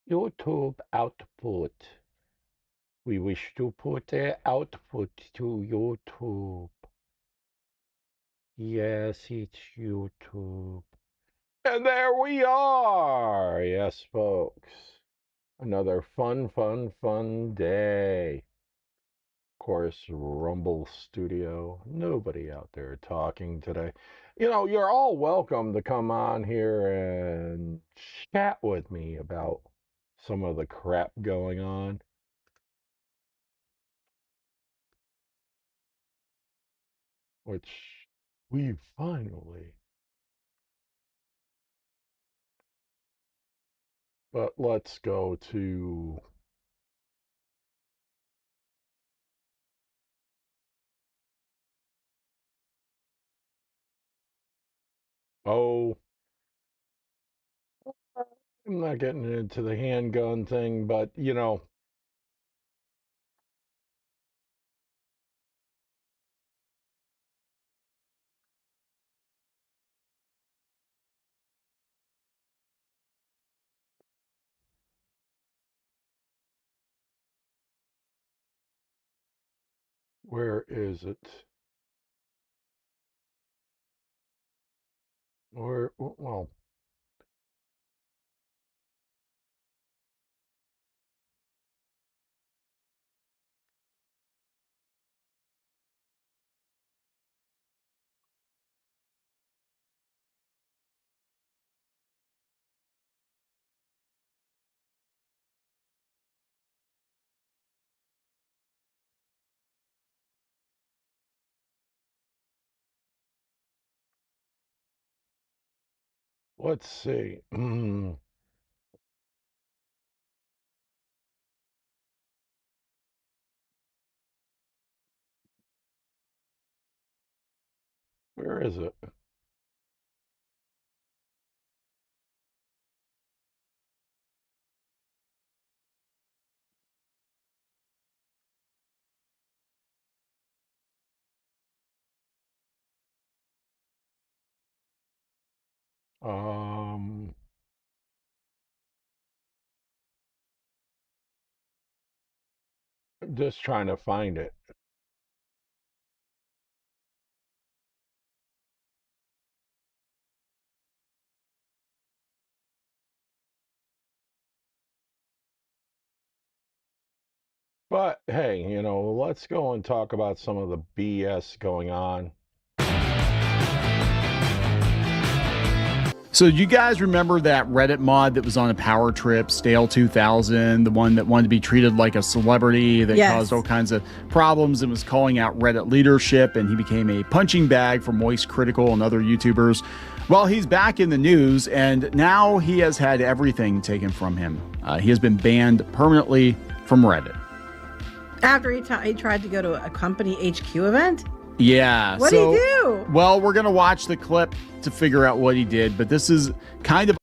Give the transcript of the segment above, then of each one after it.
YouTube output. We wish to put the output to YouTube. Yes, it's YouTube. And there we are. Yes, folks. Another fun day. Of course, Rumble Studio. Nobody out there talking today. You know, you're all welcome to come on here and chat with me about some of the crap going on, which we finally. But let's go to. Oh, I'm not getting into the handgun thing, but you know, where is it? Well, let's see. Where is it? Um, just trying to find it. But hey, you know, let's go and talk about some of the BS going on. So, you guys remember that Reddit mod that was on a power trip, Stale 2000, the one that wanted to be treated like a celebrity that caused all kinds of problems and was calling out Reddit leadership, and he became a punching bag for Moist Critical and other YouTubers? Well, he's back in the news, and now he has had everything taken from him. He has been banned permanently from Reddit. After he tried to go to a company HQ event? Yeah. What did he do? Well, we're going to watch the clip to figure out what he did, but this is kind of.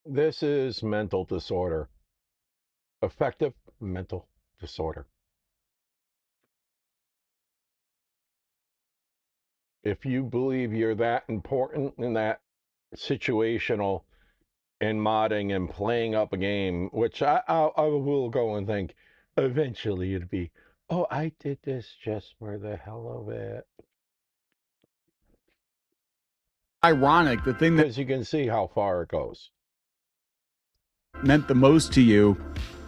This is mental disorder. Affective mental disorder. If you believe you're that important in that situational and modding and playing up a game, which I will go and think eventually it'd be, oh, I did this just for the hell of it. Ironic, the thing that Because you can see how far it goes. meant the most to you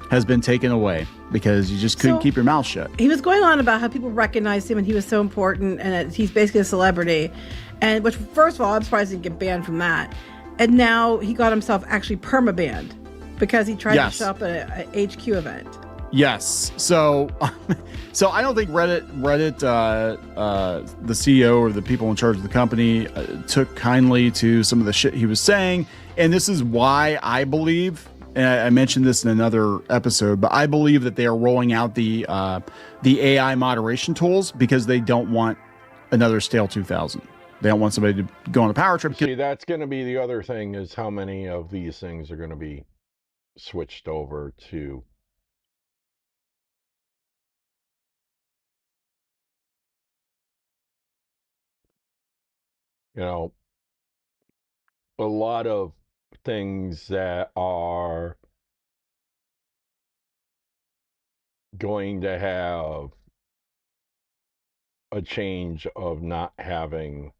has been taken away because you just couldn't keep your mouth shut. He was going on about how people recognized him and he was so important and that he's basically a celebrity. And which, first of all, I'm surprised he didn't get banned from that. And now he got himself actually perma-banned because he tried to show up at a HQ event. Yes. So I don't think Reddit, the CEO or the people in charge of the company took kindly to some of the shit he was saying. And this is why I believe, and I mentioned this in another episode, but I believe that they are rolling out the AI moderation tools because they don't want another Stale 2000. They don't want somebody to go on a power trip. See, that's going to be the other thing, is how many of these things are going to be switched over to you know, a lot of things that are going to have a change of not having,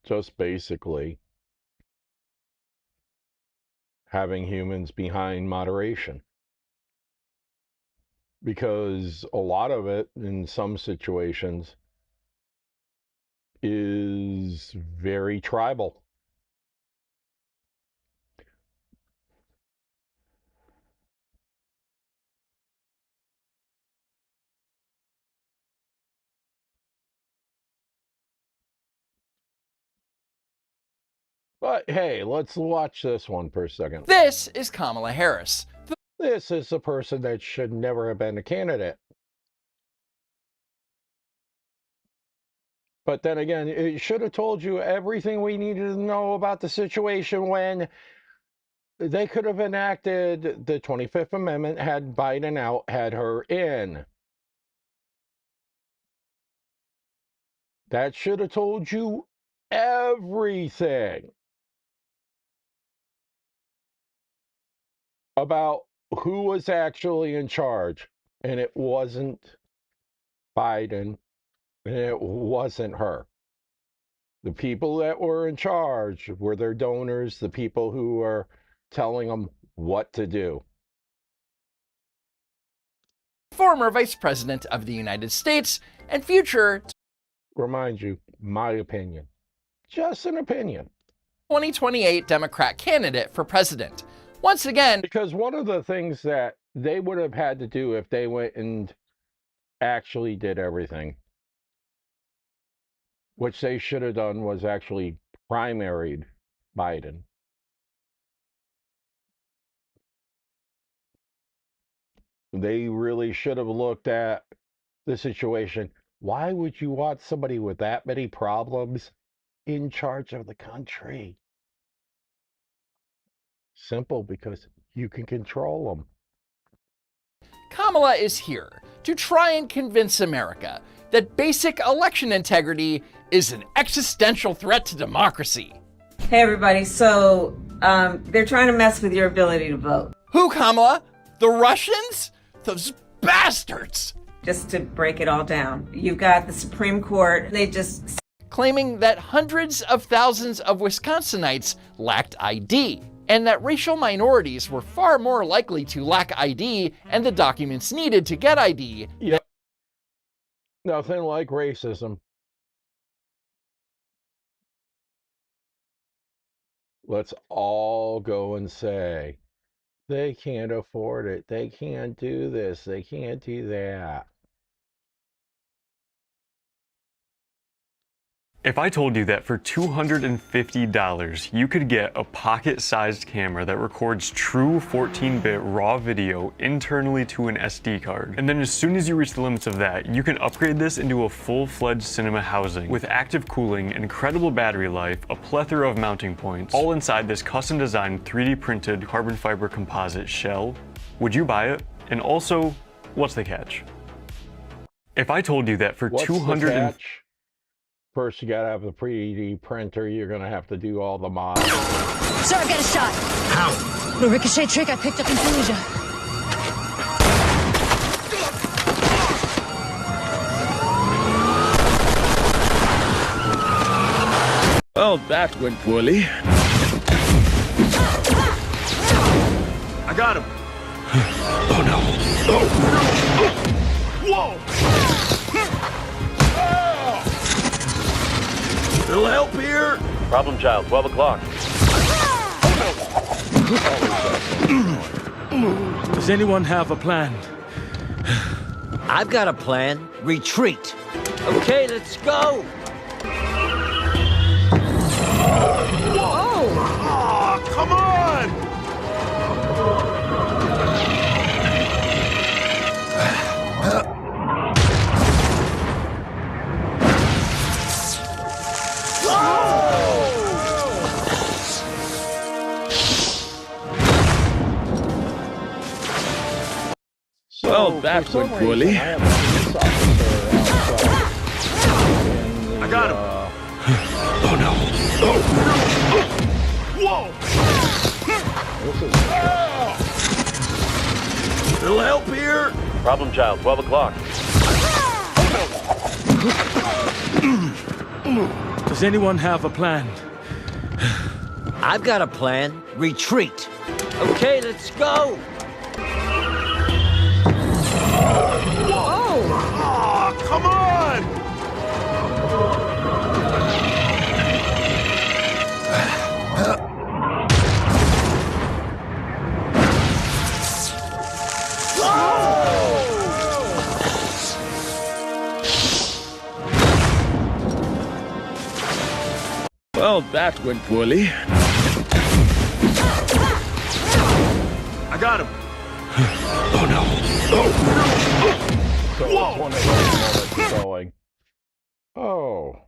just basically having humans behind moderation. Because a lot of it, in some situations, is very tribal. But hey, let's watch this one for a second. This is Kamala Harris. This is a person that should never have been a candidate. But then again, it should have told you everything we needed to know about the situation when they could have enacted the 25th Amendment, had Biden out, had her in. That should have told you everything about who was actually in charge. And it wasn't Biden, and it wasn't her. The people that were in charge were their donors, the people who were telling them what to do. Former Vice President of the United States and future Remind you, my opinion. Just an opinion. 2028 Democrat candidate for president. Once again, Because one of the things that they would have had to do if they went and actually did everything, which they should have done, was actually primaried Biden. They really should have looked at the situation. Why would you want somebody with that many problems in charge of the country? Simple, because you can control them. Kamala is here to try and convince America that basic election integrity is an existential threat to democracy. Hey everybody, so they're trying to mess with your ability to vote. Who, Kamala? The Russians? Those bastards! Just to break it all down, you've got the Supreme Court, they just Claiming that hundreds of thousands of Wisconsinites lacked ID, and that racial minorities were far more likely to lack ID and the documents needed to get ID. Yep. Nothing like racism. Let's all go and say, they can't afford it. They can't do this. They can't do that. If I told you that for $250, you could get a pocket-sized camera that records true 14-bit raw video internally to an SD card, and then as soon as you reach the limits of that, you can upgrade this into a full-fledged cinema housing with active cooling, incredible battery life, a plethora of mounting points, all inside this custom-designed 3D printed carbon fiber composite shell, would you buy it? And also, what's the catch? If I told you that for What's the 200 catch? First, you gotta have the 3D printer. You're gonna have to do all the mods. Sir, I've got a shot. How? The ricochet trick I picked up in Fallujah. Well, that went poorly. I got him. Oh no. Oh. Whoa! Little help here? Problem child, 12 o'clock. Does anyone have a plan? I've got a plan. Retreat. Okay, let's go. Oh, come on! Well, that went poorly. I got him. Oh no. Oh. Whoa! This is Little help here? Problem child, 12 o'clock. Does anyone have a plan? I've got a plan. Retreat. Okay, let's go. Oh, come on! Well, that went poorly. I got him. Oh no. so it's one of those moments going, oh.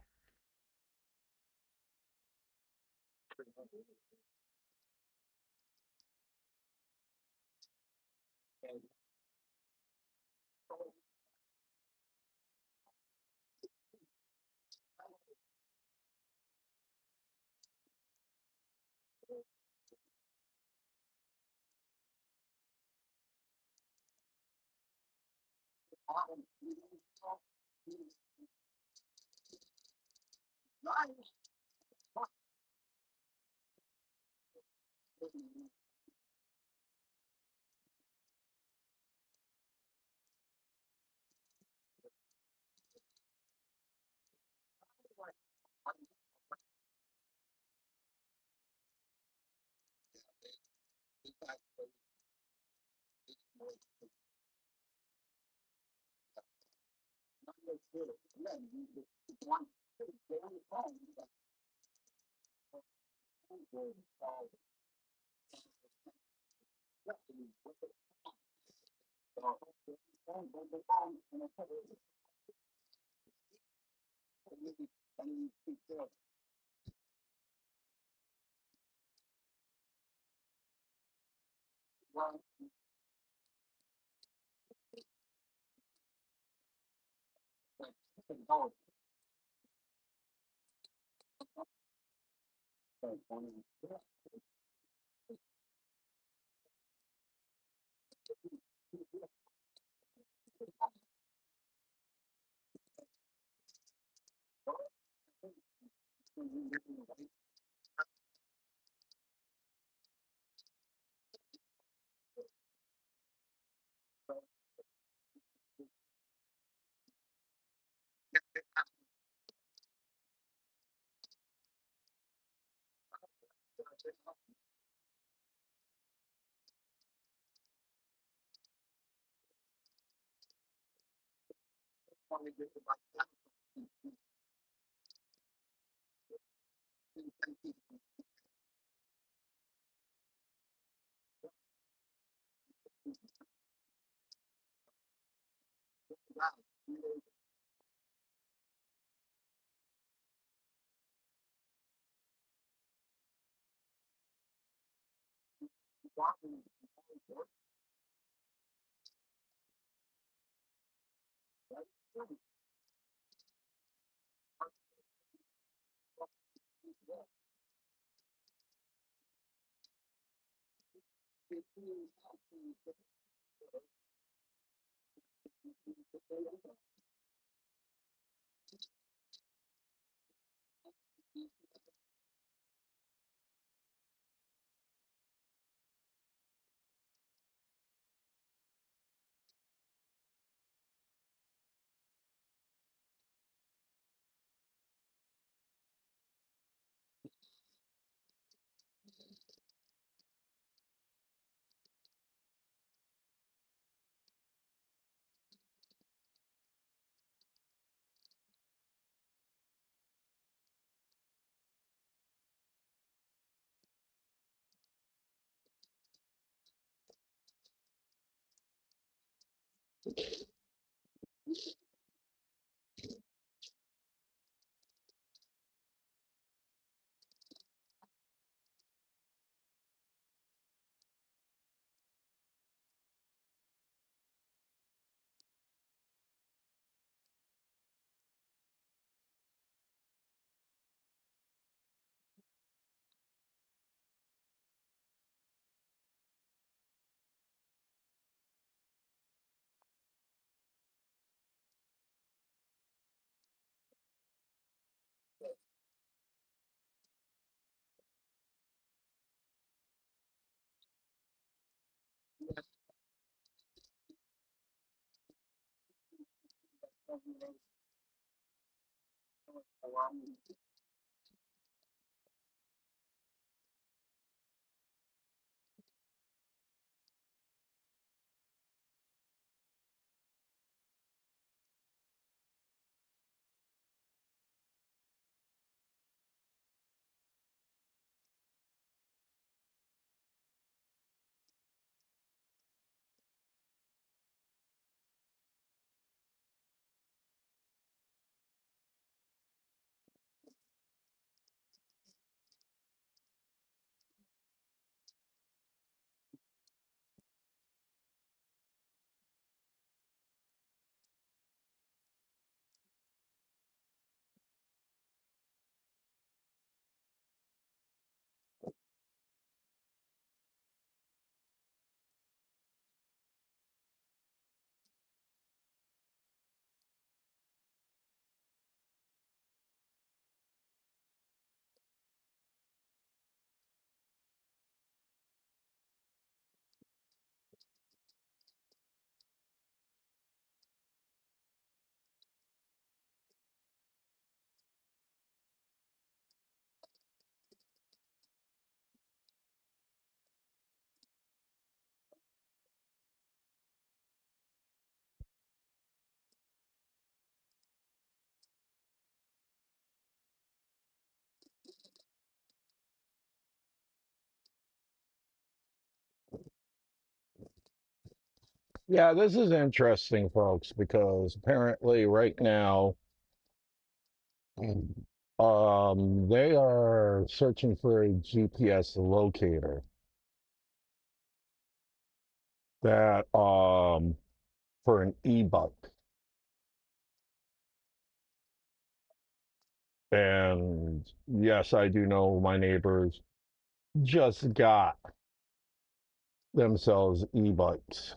Yeah, this is interesting, folks, because apparently right now, they are searching for a GPS locator that, for an e-bike. And yes, I do know my neighbors just got themselves e-bikes.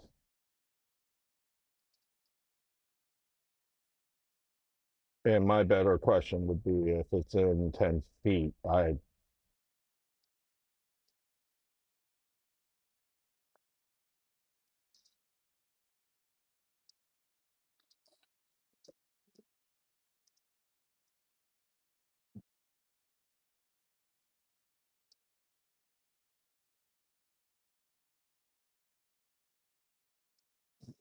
And my better question would be if it's in 10 feet,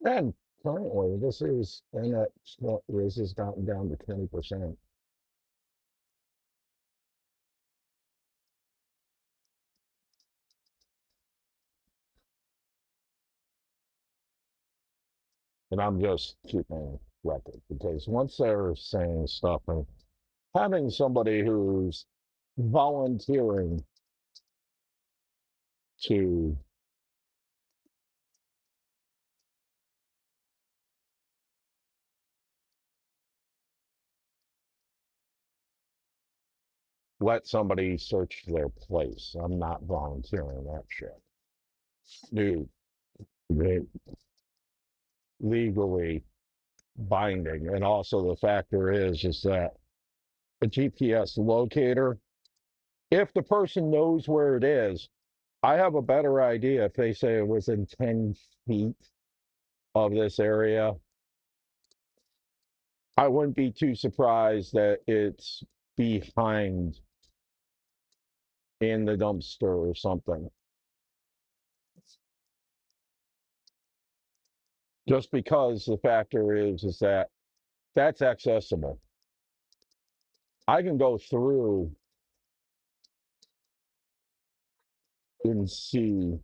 and currently this is, and that this has gotten down to 20%. And I'm just keeping record because once they're saying stuff and having somebody who's volunteering to let somebody search their place, I'm not volunteering that shit. Dude, they legally binding. And also the factor is that a GPS locator, if the person knows where it is, I have a better idea if they say it was in 10 feet of this area. I wouldn't be too surprised that it's behind in the dumpster or something. Just because the factor is that that's accessible. I can go through and see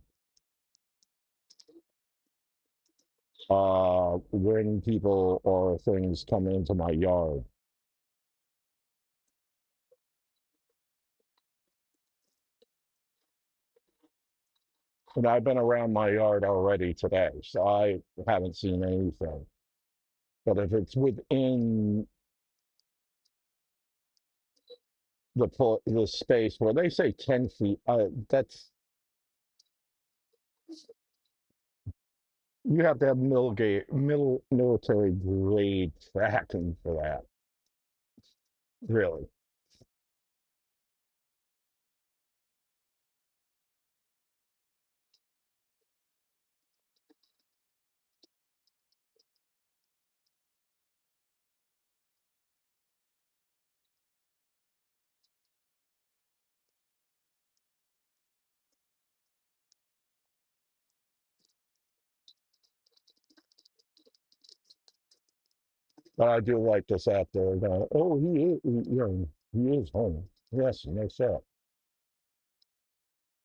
when people or things come into my yard. And I've been around my yard already today, so I haven't seen anything. But if it's within the space where they say 10 feet, that's, you have to have military grade tracking for that. Really. But I do like this actor. Oh, he is home. Yes, no shit.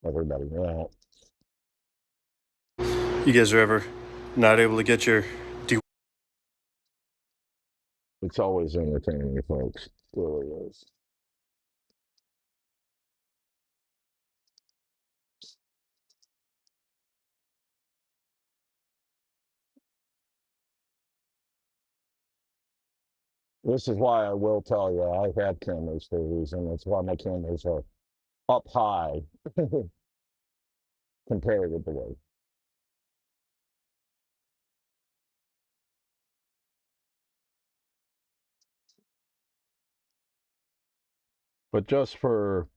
Everybody, yeah. You guys are ever not able to get your It's always entertaining, folks. It really is. This is why I will tell you, I have cameras for a reason. That's why my cameras are up high comparatively. But just for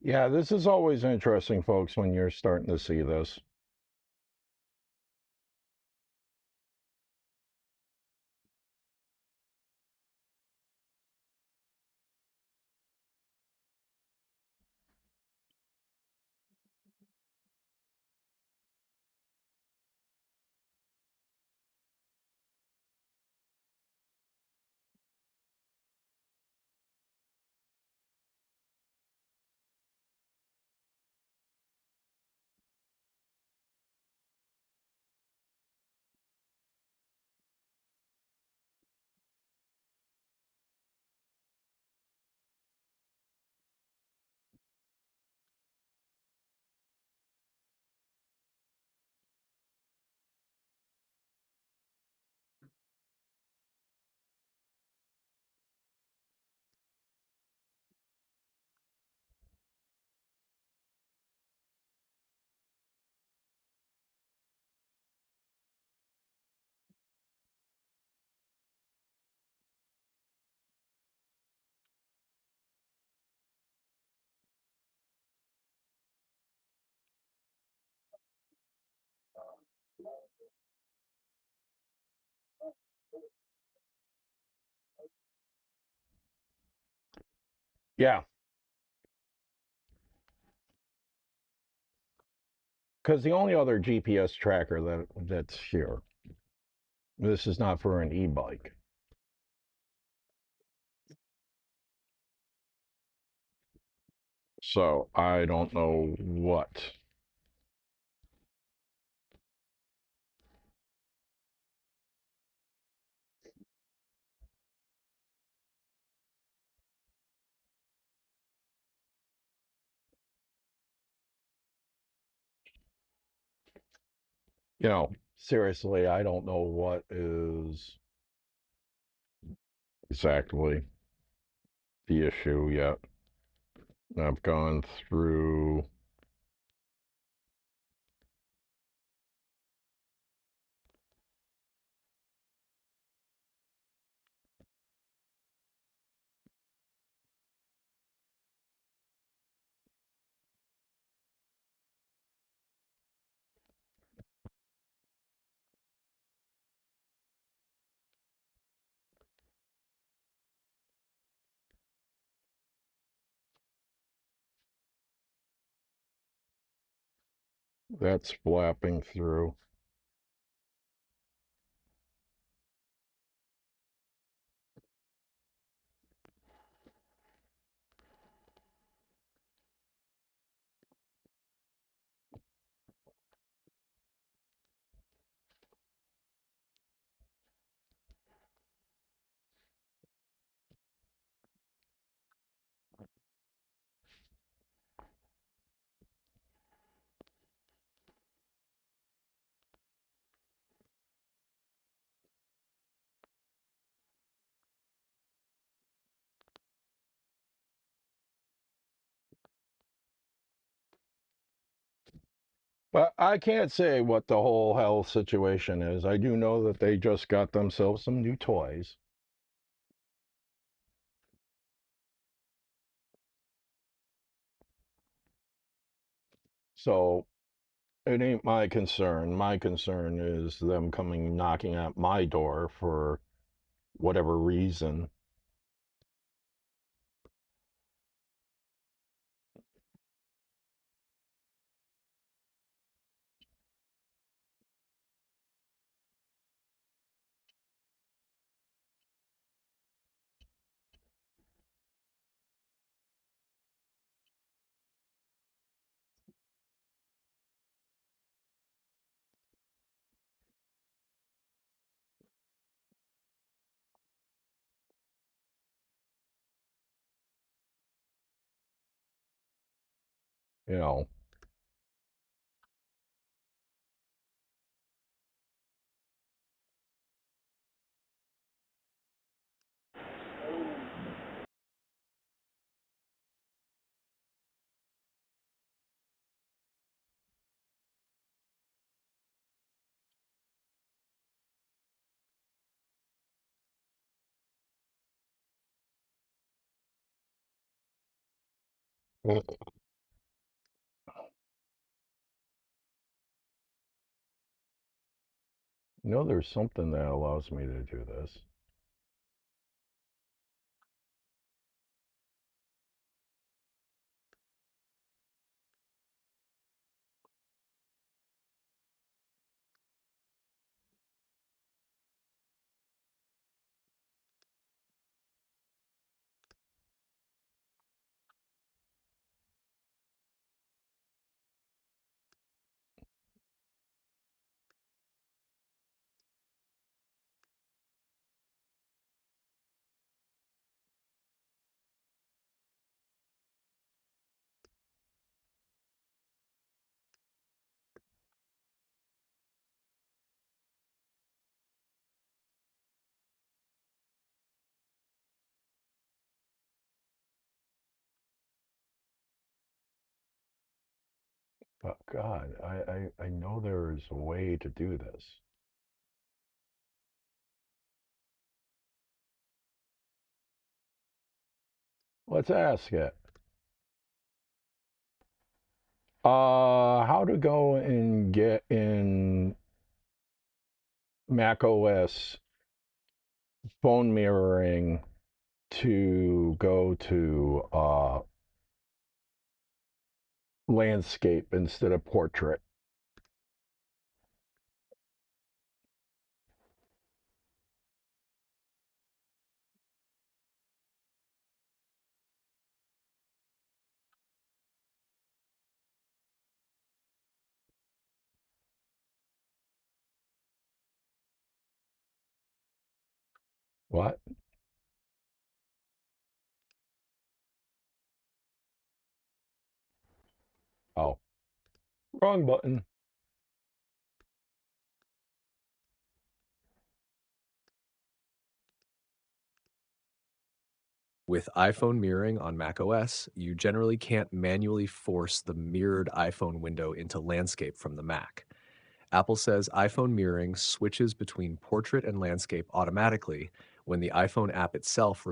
yeah, this is always interesting, folks, when you're starting to see this. Yeah. Because the only other GPS tracker that's here, this is not for an e-bike. So I don't know what. You know, seriously, I don't know what is exactly the issue yet. I've gone through that's flapping through. But I can't say what the whole health situation is. I do know that they just got themselves some new toys. So it ain't my concern. My concern is them coming knocking at my door for whatever reason. You know, there's something that allows me to do this. But God, I know there is a way to do this. Let's ask it. How to go and get in Mac OS phone mirroring to go to landscape instead of portrait. What? Oh, wrong button. With iPhone mirroring on macOS, you generally can't manually force the mirrored iPhone window into landscape from the Mac. Apple says iPhone mirroring switches between portrait and landscape automatically when the iPhone app itself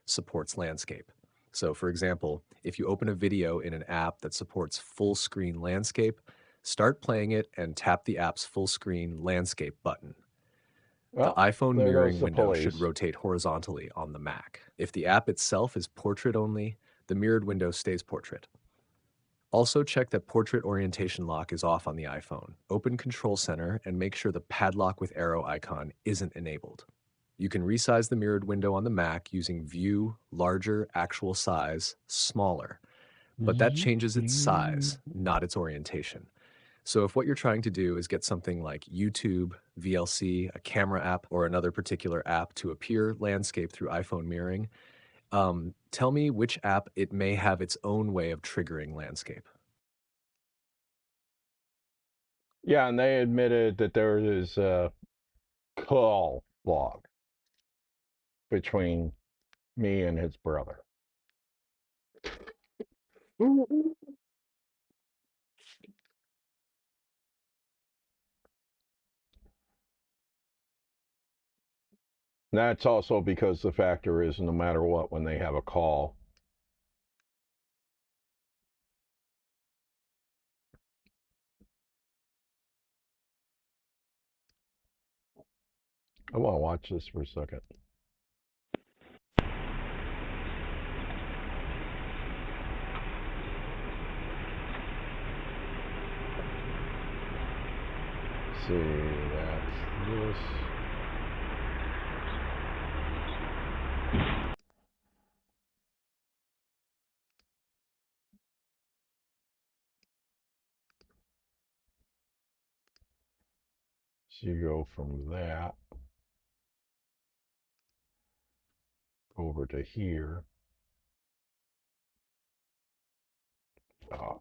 supports landscape. So, for example, if you open a video in an app that supports full screen landscape, start playing it and tap the app's full screen landscape button. The iPhone there mirroring goes the window should police. rotate horizontally on the Mac. If the app itself is portrait only, the mirrored window stays portrait. Also check that portrait orientation lock is off on the iPhone. Open Control Center and make sure the padlock with arrow icon isn't enabled. You can resize the mirrored window on the Mac using View, Larger, Actual Size, Smaller. But that changes its size, not its orientation. So if what you're trying to do is get something like YouTube, VLC, a camera app, or another particular app to appear landscape through iPhone mirroring, tell me which app it may have its own way of triggering landscape. Yeah, and they admitted that there is a call log between me and his brother. That's also because the factor is no matter what, when they have a call, I want to watch this for a second. See, that's this. So you go from that over to here. Oh.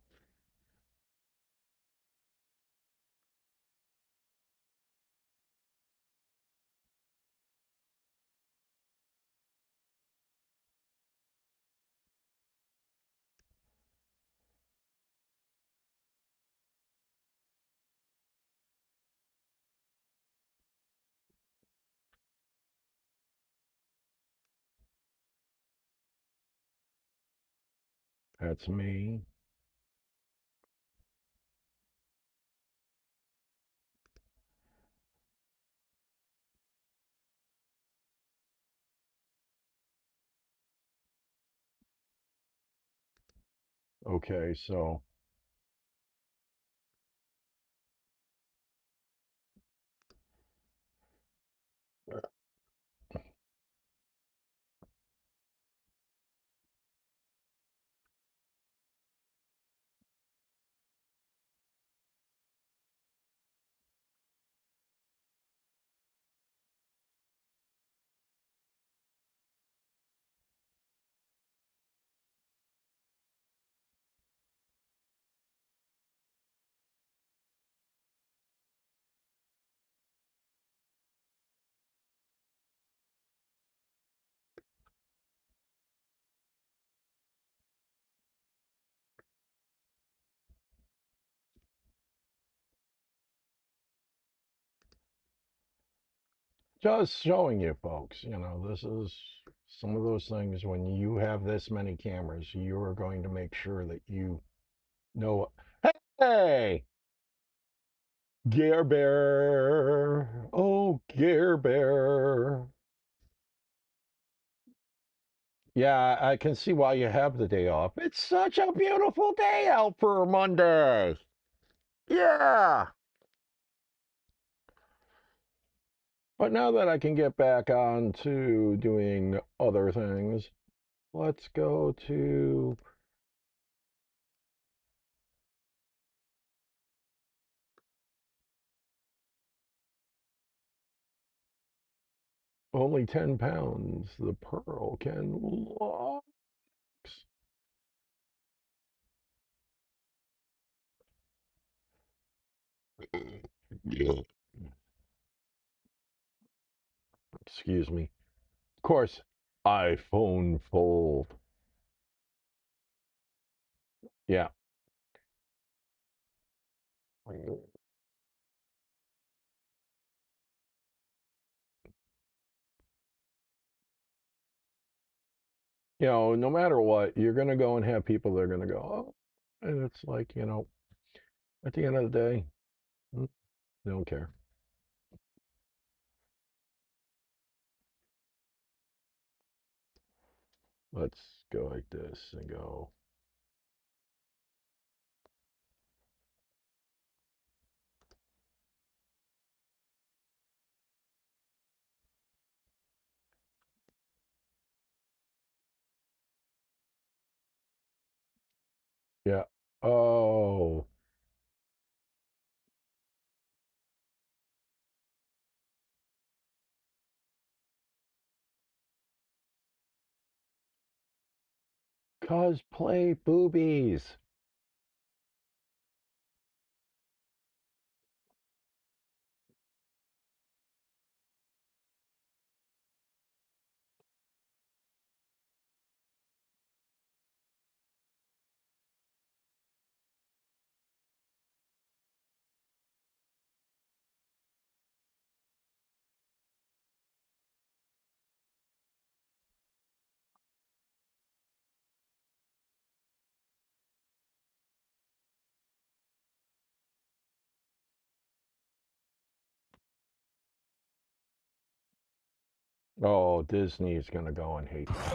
That's me. Okay, so just showing you folks, this is some of those things when you have this many cameras, you are going to make sure that you know. Hey, Gare Bear. Oh, Gare Bear. Yeah, I can see why you have the day off. It's such a beautiful day out for Monday. Yeah. But now that I can get back on to doing other things, let's go to only 10 pounds. The pearl can walk. Excuse me. Of course, iPhone Fold. Yeah. You know, no matter what, you're going to go and have people that are going to go, oh, and it's like, you know, at the end of the day, they don't care. Let's go like this and go. Yeah. Oh. Cosplay boobies. Oh, Disney's going to go and hate that.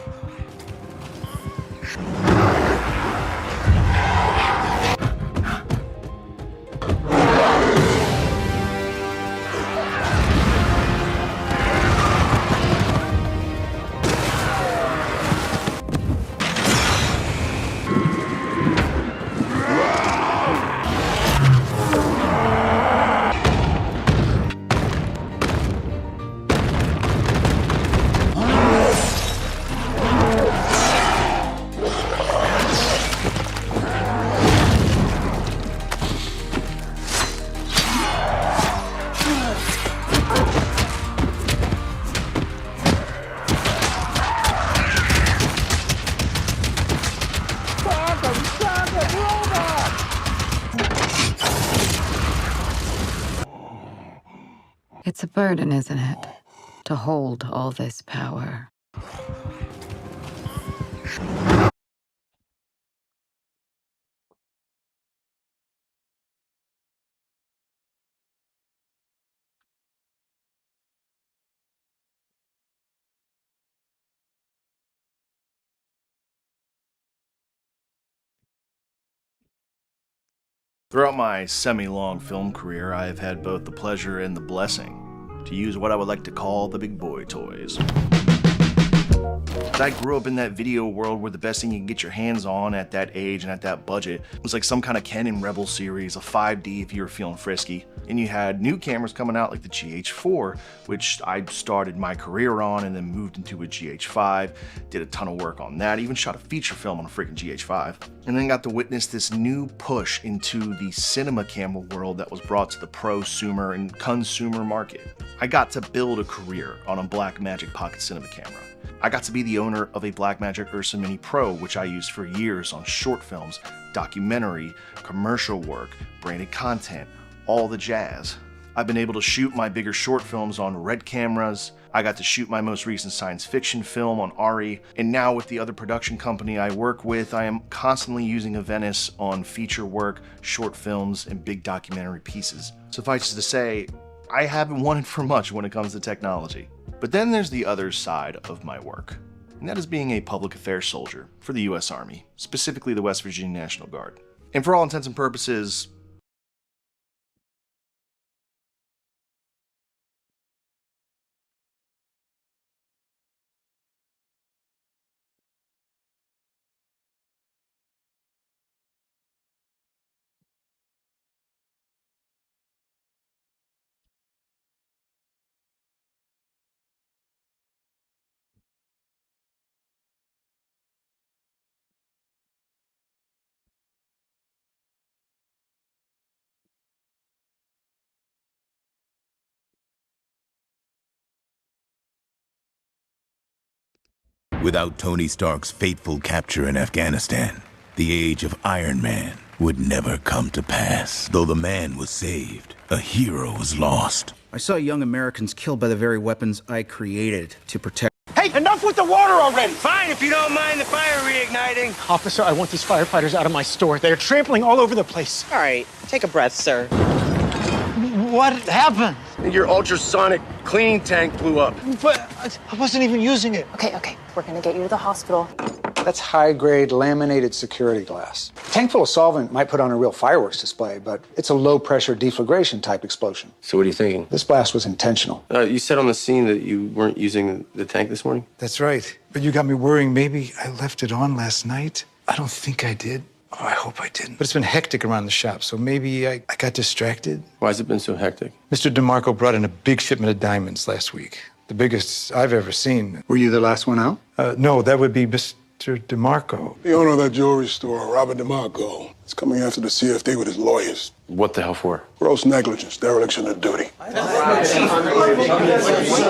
It's a burden, isn't it? To hold all this power. Throughout my semi-long film career, I have had both the pleasure and the blessing to use what I would like to call the big boy toys. I grew up in that video world where the best thing you can get your hands on at that age and at that budget was like some kind of Canon Rebel series, a 5D if you were feeling frisky. And you had new cameras coming out like the GH4, which I started my career on and then moved into a GH5, did a ton of work on that, even shot a feature film on a freaking GH5. And then got to witness this new push into the cinema camera world that was brought to the prosumer and consumer market. I got to build a career on a Blackmagic Pocket Cinema camera. I got to be the owner of a Blackmagic Ursa Mini Pro, which I used for years on short films, documentary, commercial work, branded content, all the jazz. I've been able to shoot my bigger short films on Red cameras. I got to shoot my most recent science fiction film on ARRI, and now with the other production company I work with, I am constantly using a Venice on feature work, short films, and big documentary pieces. Suffice it to say, I haven't wanted for much when it comes to technology. But then there's the other side of my work. and that is being a public affairs soldier for the US Army, specifically the West Virginia National Guard. And for all intents and purposes, Without Tony Stark's fateful capture in Afghanistan, the age of Iron Man would never come to pass. Though the man was saved, a hero was lost. I saw young Americans killed by the very weapons I created to protect. Hey, enough with the water already! Fine, if you don't mind the fire reigniting. Officer, I want these firefighters out of my store. They're trampling all over the place. All right, take a breath, sir. What happened? Your ultrasonic cleaning tank blew up. But I wasn't even using it. Okay, we're gonna get you to the hospital. That's high-grade laminated security glass. A tank full of solvent might put on a real fireworks display, but it's a low-pressure deflagration type explosion. So what are you thinking? This blast was intentional. You said on the scene that you weren't using the tank this morning? That's right. But you got me worrying maybe I left it on last night. I don't think I did. Oh, I hope I didn't. But it's been hectic around the shop, so maybe I got distracted. Why has it been so hectic? Mr. DeMarco brought in a big shipment of diamonds last week. The biggest I've ever seen. Were you the last one out? No, that would be Mr. DeMarco. The owner of that jewelry store, Robert DeMarco, is coming after the CFD with his lawyers. What the hell for? Gross negligence, dereliction of duty.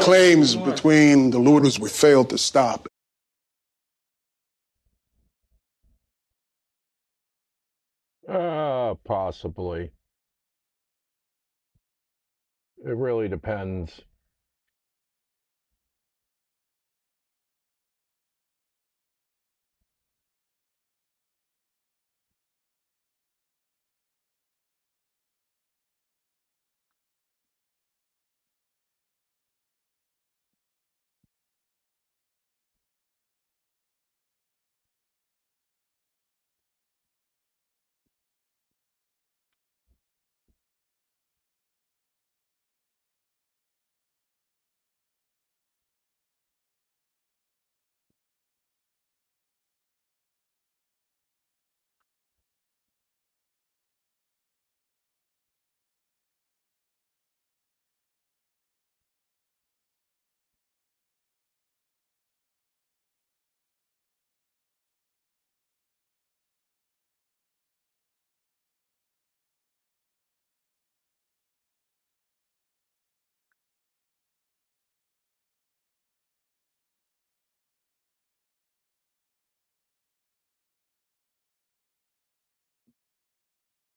Claims between the looters we failed to stop. Possibly. It really depends.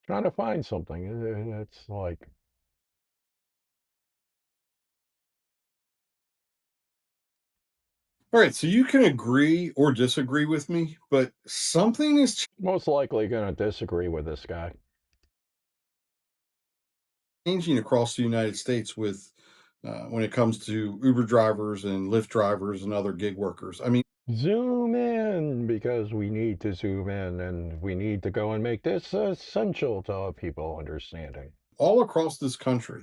Trying to find something. It's like, all right, so you can agree or disagree with me, but something is most likely going to disagree with this guy. Changing across the United States with when it comes to Uber drivers and Lyft drivers and other gig workers. I mean, zoom in, because we need to zoom in, and we need to go and make this essential to people understanding. All across this country,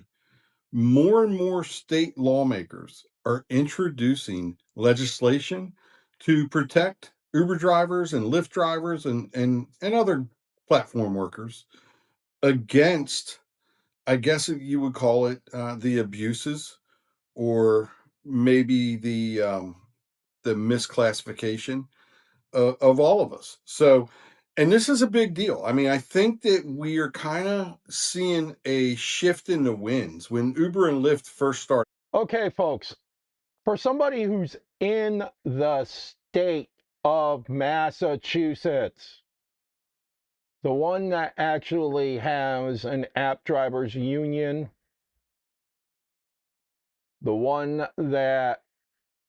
more and more state lawmakers are introducing legislation to protect Uber drivers and Lyft drivers and other platform workers against, I guess you would call it, the abuses, or maybe the misclassification of all of us. So, and this is a big deal. I mean, I think that we are kind of seeing a shift in the winds when Uber and Lyft first started. Okay, folks, for somebody who's in the state of Massachusetts, the one that actually has an app drivers union, the one that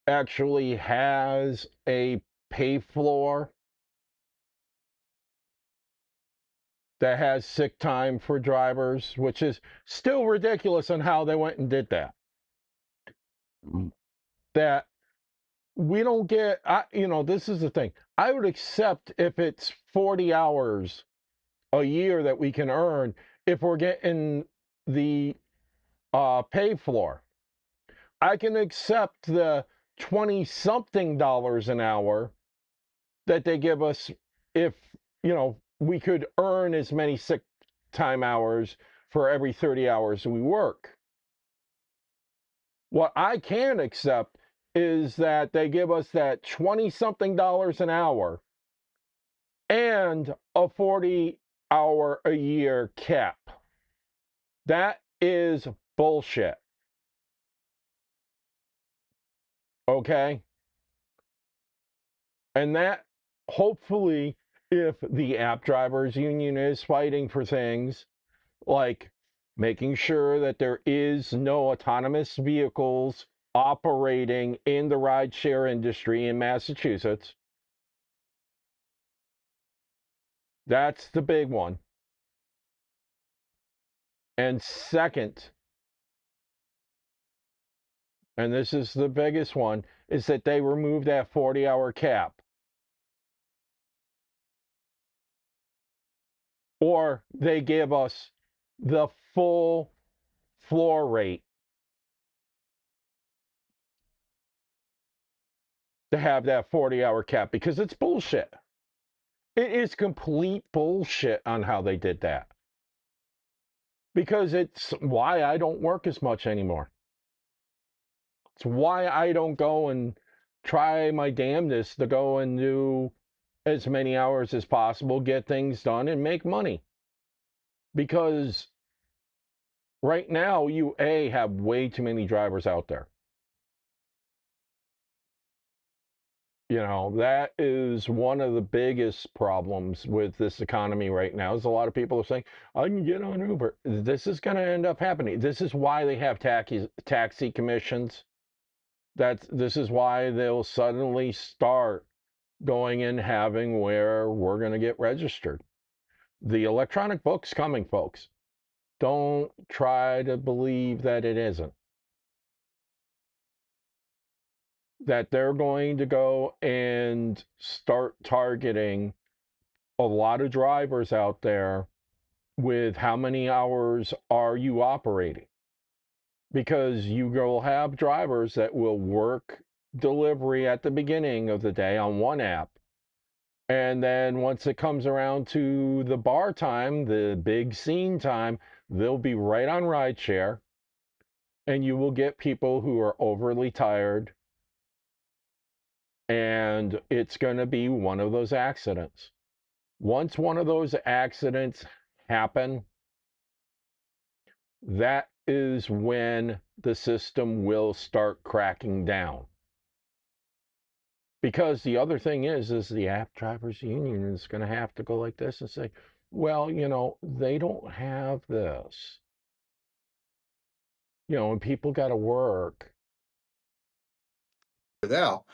actually has a pay floor, that has sick time for drivers, which is still ridiculous on how they went and did that. That we don't get, this is the thing. I would accept if it's 40 hours a year that we can earn if we're getting the pay floor. I can accept the 20-something dollars an hour that they give us if, we could earn as many sick time hours for every 30 hours we work. What I can accept is that they give us that 20-something dollars an hour and a 40-hour a year cap. That is bullshit. Okay? And that, hopefully, if the app drivers union is fighting for things like making sure that there is no autonomous vehicles operating in the rideshare industry in Massachusetts, that's the big one. And second, and this is the biggest one, is that they remove that 40-hour cap. Or they give us the full floor rate to have that 40-hour cap, because it's bullshit. It is complete bullshit on how they did that. Because it's why I don't work as much anymore. It's why I don't go and try my damnedest to go and do as many hours as possible, get things done, and make money. Because right now, you have way too many drivers out there. That is one of the biggest problems with this economy right now, is a lot of people are saying, I can get on Uber. This is going to end up happening. This is why they have taxi commissions. This is why they'll suddenly start going and having where we're going to get registered. The electronic book's coming, folks. Don't try to believe that it isn't. That they're going to go and start targeting a lot of drivers out there with how many hours are you operating. Because you will have drivers that will work delivery at the beginning of the day on one app. And then once it comes around to the bar time, the big scene time, they'll be right on rideshare. And you will get people who are overly tired. And it's going to be one of those accidents. Once one of those accidents happen, that is when the system will start cracking down. Because the other thing is the app drivers union is going to have to go like this and say, well, they don't have this. And people got to work. Without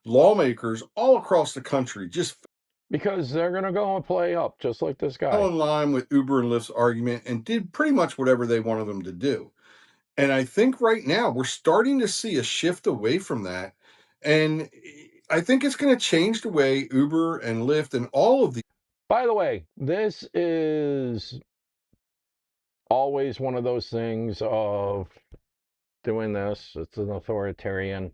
lawmakers all across the country just because they're going to go and play up just like this guy. Fell in line with Uber and Lyft's argument and did pretty much whatever they wanted them to do. And I think right now we're starting to see a shift away from that. And I think it's going to change the way Uber and Lyft and all of the. By the way, this is always one of those things of doing this. It's an authoritarian,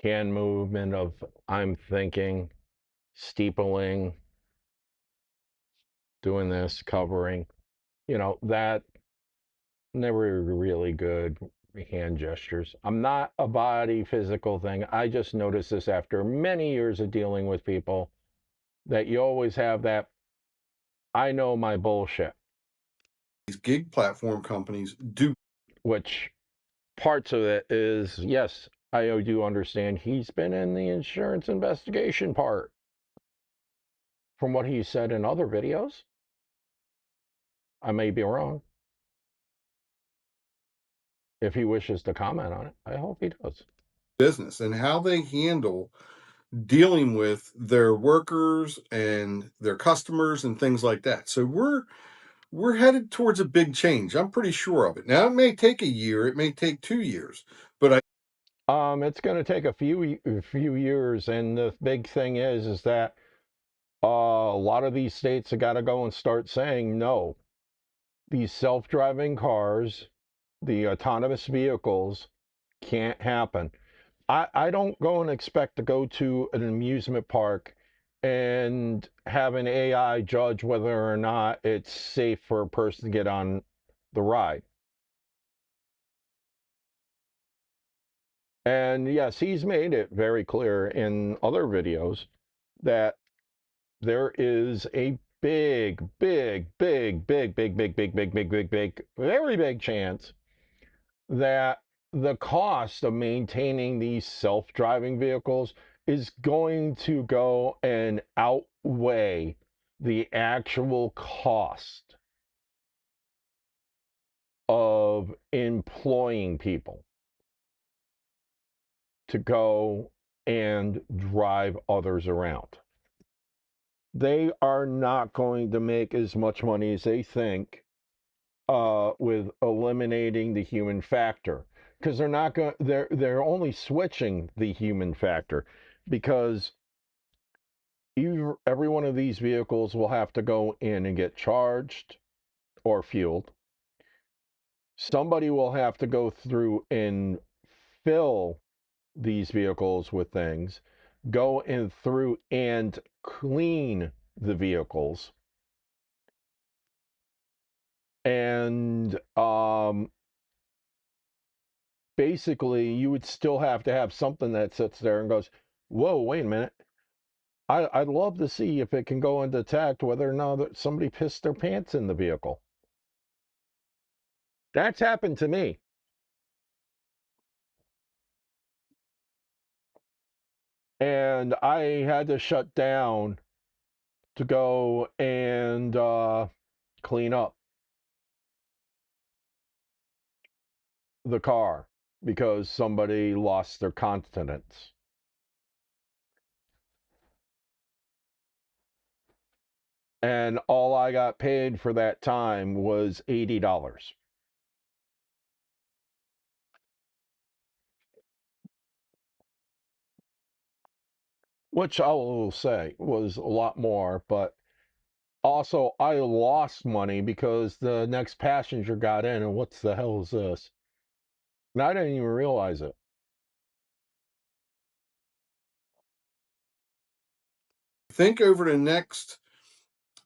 hand movement of I'm thinking, steepling, doing this, covering, that never really good hand gestures. I'm not a body physical thing. I just noticed this after many years of dealing with people, that you always have that, I know my bullshit. These gig platform companies do. Which parts of it is, yes, I do understand he's been in the insurance investigation part. From what he said in other videos. I may be wrong. If he wishes to comment on it, I hope he does. Business and how they handle dealing with their workers and their customers and things like that. So we're headed towards a big change. I'm pretty sure of it. Now, it may take a year, it may take 2 years, but It's going to take a few years, and the big thing is that a lot of these states have got to go and start saying no. These self-driving cars, the autonomous vehicles, can't happen. I don't go and expect to go to an amusement park and have an AI judge whether or not it's safe for a person to get on the ride. And yes, he's made it very clear in other videos that there is a big, very big chance that the cost of maintaining these self-driving vehicles is going to go and outweigh the actual cost of employing people to go and drive others around. They are not going to make as much money as they think with eliminating the human factor, because they're not going. They're only switching the human factor, because every one of these vehicles will have to go in and get charged or fueled. Somebody will have to go through and fill these vehicles with things, go in through and clean the vehicles, and basically you would still have to have something that sits there and goes, whoa, wait a minute, I'd love to see if it can go and detect whether or not that somebody pissed their pants in the vehicle. That's happened to me. And I had to shut down to go and clean up the car because somebody lost their continence. And all I got paid for that time was $80. Which I will say was a lot more, but also I lost money because the next passenger got in, and what the hell is this? And I didn't even realize it. Think over the next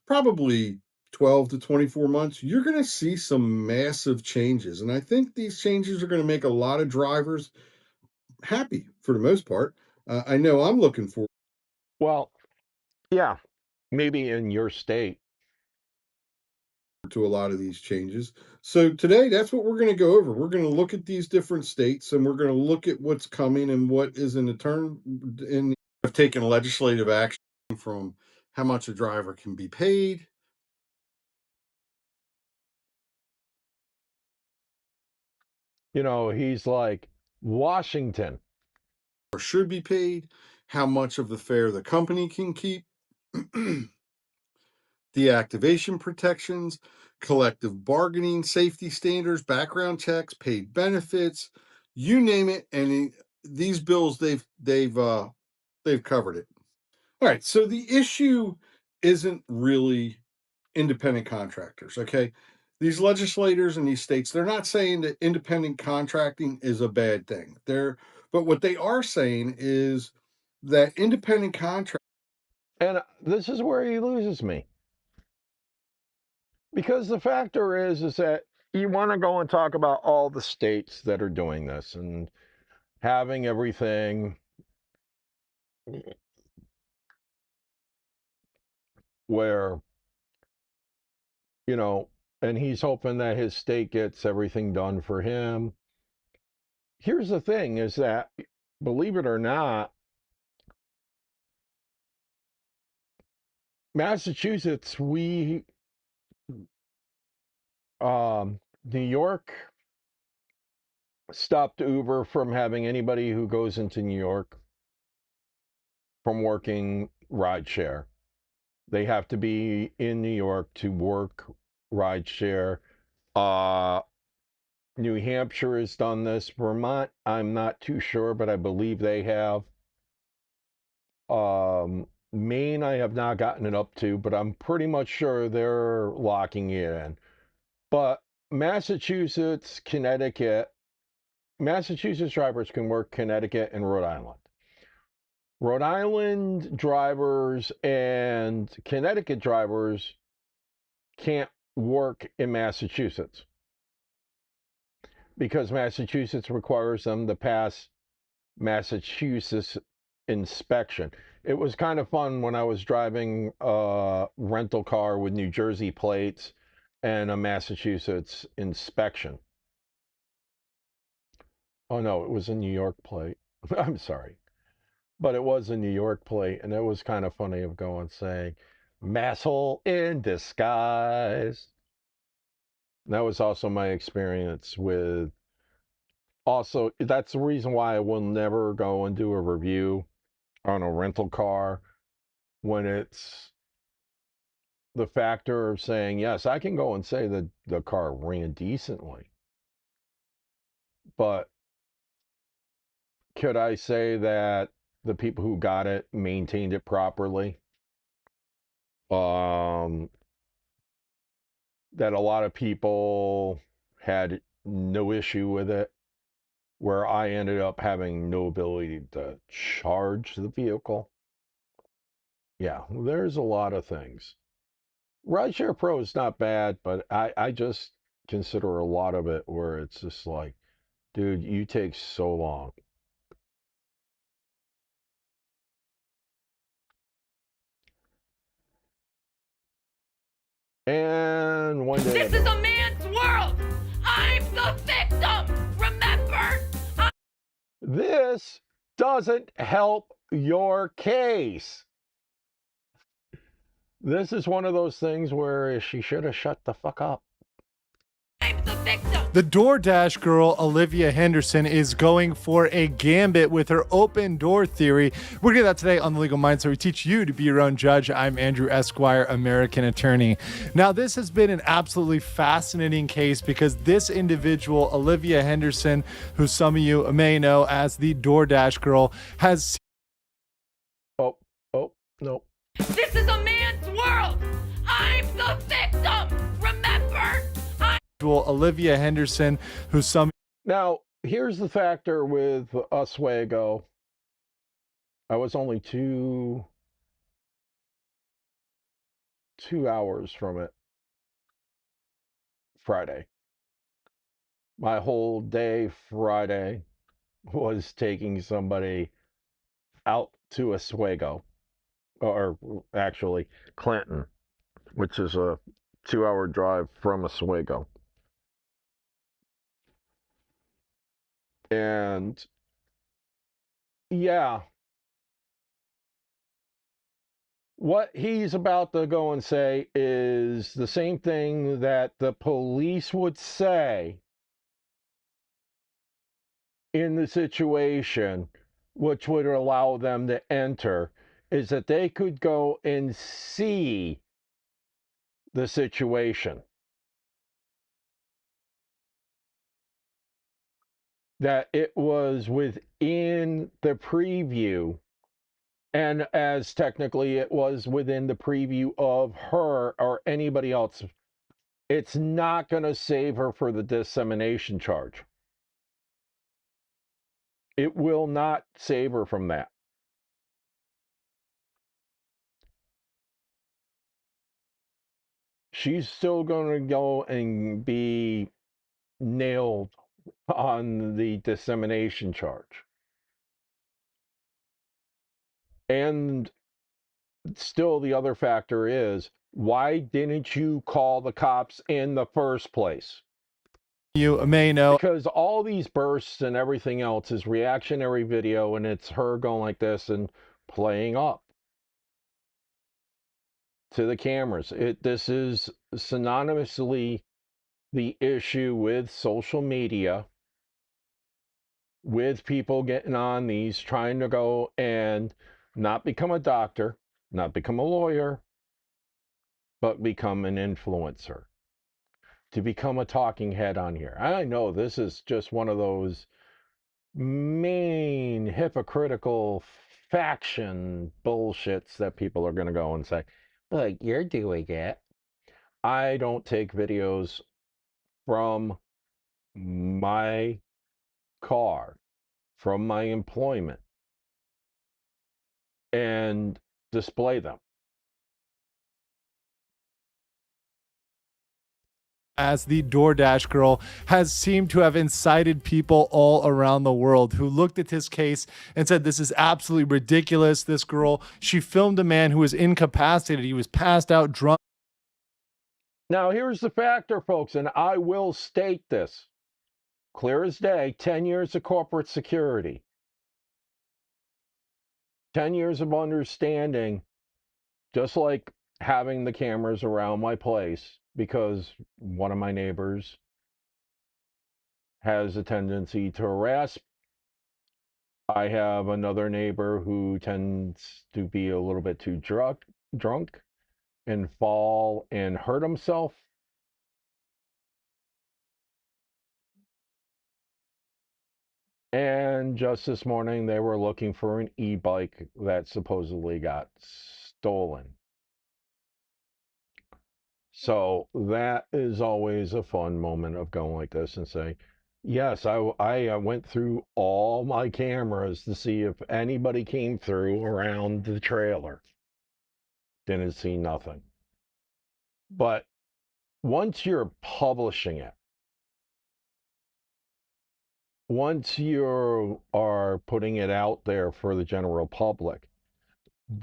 probably 12 to 24 months, you're going to see some massive changes. And I think these changes are going to make a lot of drivers happy for the most part. I know I'm looking for. Well, yeah, maybe in your state. To a lot of these changes. So today, that's what we're going to go over. We're going to look at these different states, and we're going to look at what's coming and what is in the term. I've taken legislative action from how much a driver can be paid. You know, he's like Washington. Or should be paid, how much of the fare the company can keep, deactivation protections, collective bargaining, safety standards, background checks, paid benefits, you name it. And these bills, they've covered it. All right. So the issue isn't really independent contractors. Okay. These legislators in these states, they're not saying that independent contracting is a bad thing. But what they are saying is that independent contract. And this is where he loses me. Because the factor is that you want to go and talk about all the states that are doing this and having everything where, you know, and he's hoping that his state gets everything done for him. Here's the thing is that, believe it or not, Massachusetts, New York stopped Uber from having anybody who goes into New York from working rideshare. They have to be in New York to work rideshare. New Hampshire has done this. Vermont, I'm not too sure, but I believe they have. Maine, I have not gotten it up to, but I'm pretty much sure they're locking it in. But Massachusetts, Connecticut, Massachusetts drivers can work Connecticut and Rhode Island. Rhode Island drivers and Connecticut drivers can't work in Massachusetts because Massachusetts requires them to pass Massachusetts inspection. It was kind of fun when I was driving a rental car with New Jersey plates and a Massachusetts inspection. Oh no, it was a New York plate. I'm sorry. But it was a New York plate, and it was kind of funny of going saying, "Masshole in disguise." That was also my experience with, also, that's the reason why I will never go and do a review on a rental car when it's the factor of saying, yes, I can go and say that the car ran decently. But could I say that the people who got it maintained it properly? That a lot of people had no issue with it, where I ended up having no ability to charge the vehicle. Yeah, there's a lot of things. Rideshare Pro is not bad, but I just consider a lot of it where it's just like, dude, you take so long. And one day This is a man's world. I'm the victim. Remember? This doesn't help your case. This is one of those things where she should have shut the fuck up. The DoorDash girl, Olivia Henderson, is going for a gambit with her open door theory. We're going to do that today on The Legal Mindset. We teach you to be your own judge. I'm Andrew Esquire, American attorney. Now, this has been an absolutely fascinating case because this individual, Olivia Henderson, who some of you may know as the DoorDash girl, has... Oh, no. This is a man's world. I'm the victim. Remember? Olivia Henderson, who some... Now, here's the factor with Oswego. I was only two hours from it Friday. My whole day Friday was taking somebody out to Oswego, or actually Clinton, which is a 2-hour drive from Oswego. And yeah, what he's about to go and say is the same thing that the police would say in the situation, which would allow them to enter, is that they could go and see the situation. That it was within the preview, and as technically it was within the preview of her or anybody else, it's not going to save her for the dissemination charge. It will not save her from that. She's still going to go and be nailed on the dissemination charge. And still, the other factor is, why didn't you call the cops in the first place? You may know. Because all these bursts and everything else is reactionary video, and it's her going like this and playing up to the cameras. This is synonymously the issue with social media, with people getting on these, trying to go and not become a doctor, not become a lawyer, but become an influencer. to become a talking head on here. I know this is just one of those main hypocritical faction bullshits that people are going to go and say, look, you're doing it. I don't take videos from my car, from my employment, and display them. As the DoorDash girl has seemed to have incited people all around the world who looked at this case and said, this is absolutely ridiculous. This girl, she filmed a man who was incapacitated. He was passed out drunk. Now, here's the factor, folks, and I will state this clear as day. 10 years of corporate security, 10 years of understanding, just like having the cameras around my place, because one of my neighbors has a tendency to harass. I have another neighbor who tends to be a little bit too drunk and fall and hurt himself. And just this morning, they were looking for an e-bike that supposedly got stolen. So that is always a fun moment of going like this and say, yes, I went through all my cameras to see if anybody came through around the trailer. Didn't see nothing. But once you're publishing it, once you are putting it out there for the general public,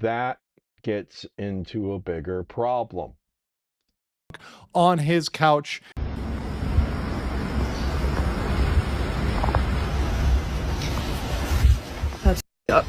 that gets into a bigger problem. On his couch. That's up.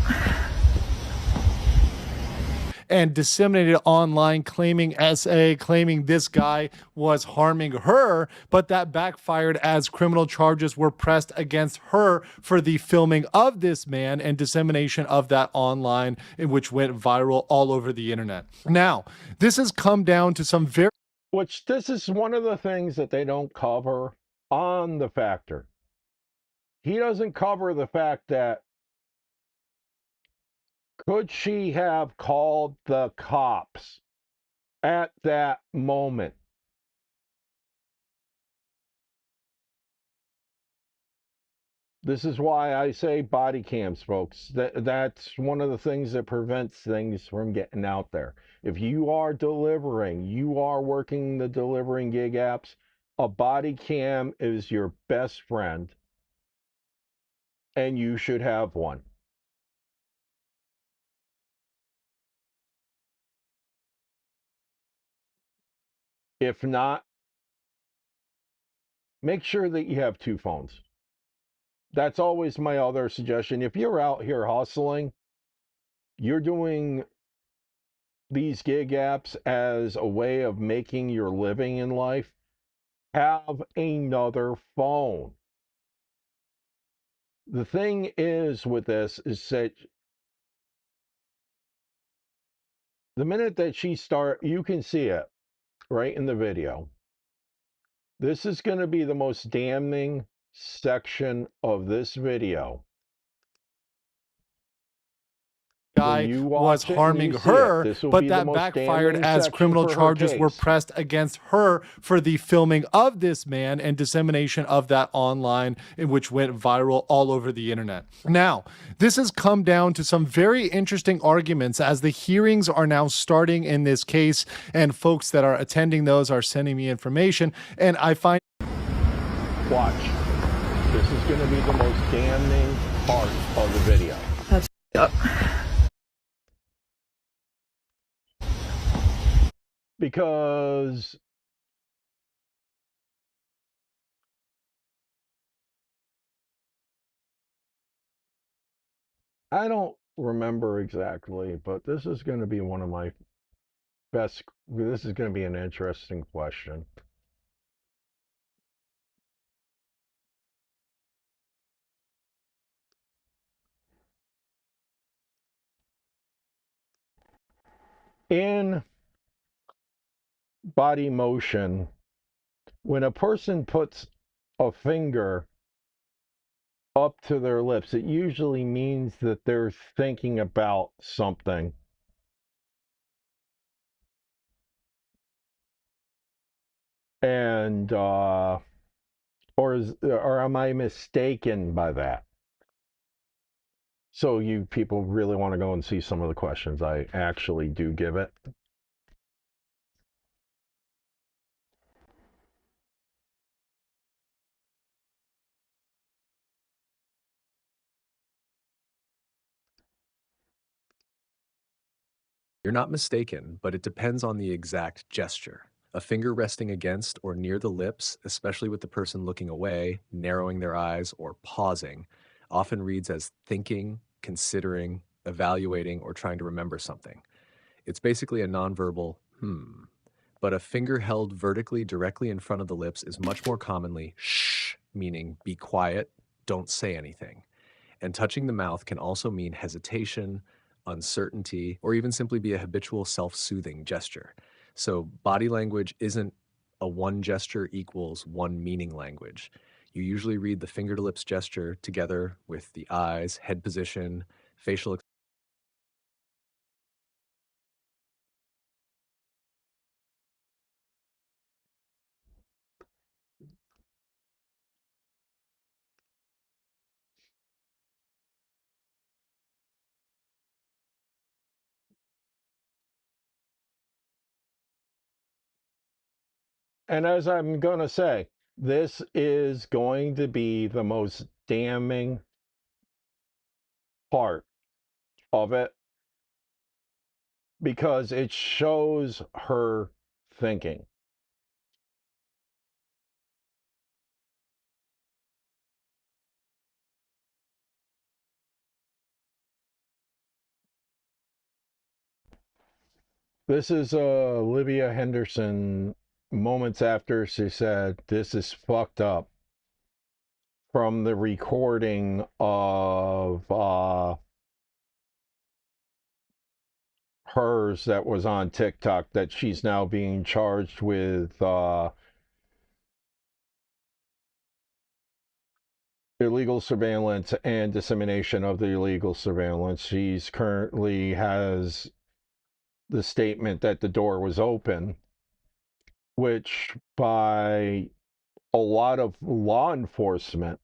And disseminated online, claiming this guy was harming her, but that backfired as criminal charges were pressed against her for the filming of this man and dissemination of that online, in which went viral all over the internet. Now, this has come down to some very... Which this is one of the things that they don't cover on the factor. He doesn't cover the fact that could she have called the cops at that moment? This is why I say body cams, folks. That's one of the things that prevents things from getting out there. If you are delivering, you are working the delivering gig apps, a body cam is your best friend, and you should have one. If not, make sure that you have two phones. That's always my other suggestion. If you're out here hustling, you're doing these gig apps as a way of making your living in life, have another phone. The thing is with this is that the minute that you can see it right in the video. This is going to be the most damning section of this video. Guy was harming her, but that backfired as criminal charges were pressed against her for the filming of this man and dissemination of that online, in which went viral all over the internet. Now, this has come down to some very interesting arguments as the hearings are now starting in this case, and folks that are attending those are sending me information, and I find... Watch. This is going to be the most damning part of the video. That's up. Because I don't remember exactly, but this is going to be one of my best. This is going to be an interesting question. In body motion, When a person puts a finger up to their lips, it usually means that they're thinking about something. And or am I mistaken by that? So you people really want to go and see some of the questions I actually do give it? You're not mistaken, but it depends on the exact gesture. A finger resting against or near the lips, especially with the person looking away, narrowing their eyes, or pausing, often reads as thinking, considering, evaluating, or trying to remember something. It's basically a nonverbal But a finger held vertically directly in front of the lips is much more commonly shh, meaning be quiet, don't say anything. And touching the mouth can also mean hesitation, uncertainty, or even simply be a habitual self-soothing gesture. So body language isn't a one gesture equals one meaning language. You usually read the finger to lips gesture together with the eyes, head position, facial And as I'm going to say, this is going to be the most damning part of it because it shows her thinking. This is Olivia Henderson moments after she said, "This is fucked up," from the recording of hers that was on TikTok that she's now being charged with illegal surveillance and dissemination of the illegal surveillance. She's currently has the statement that the door was open, which by a lot of law enforcement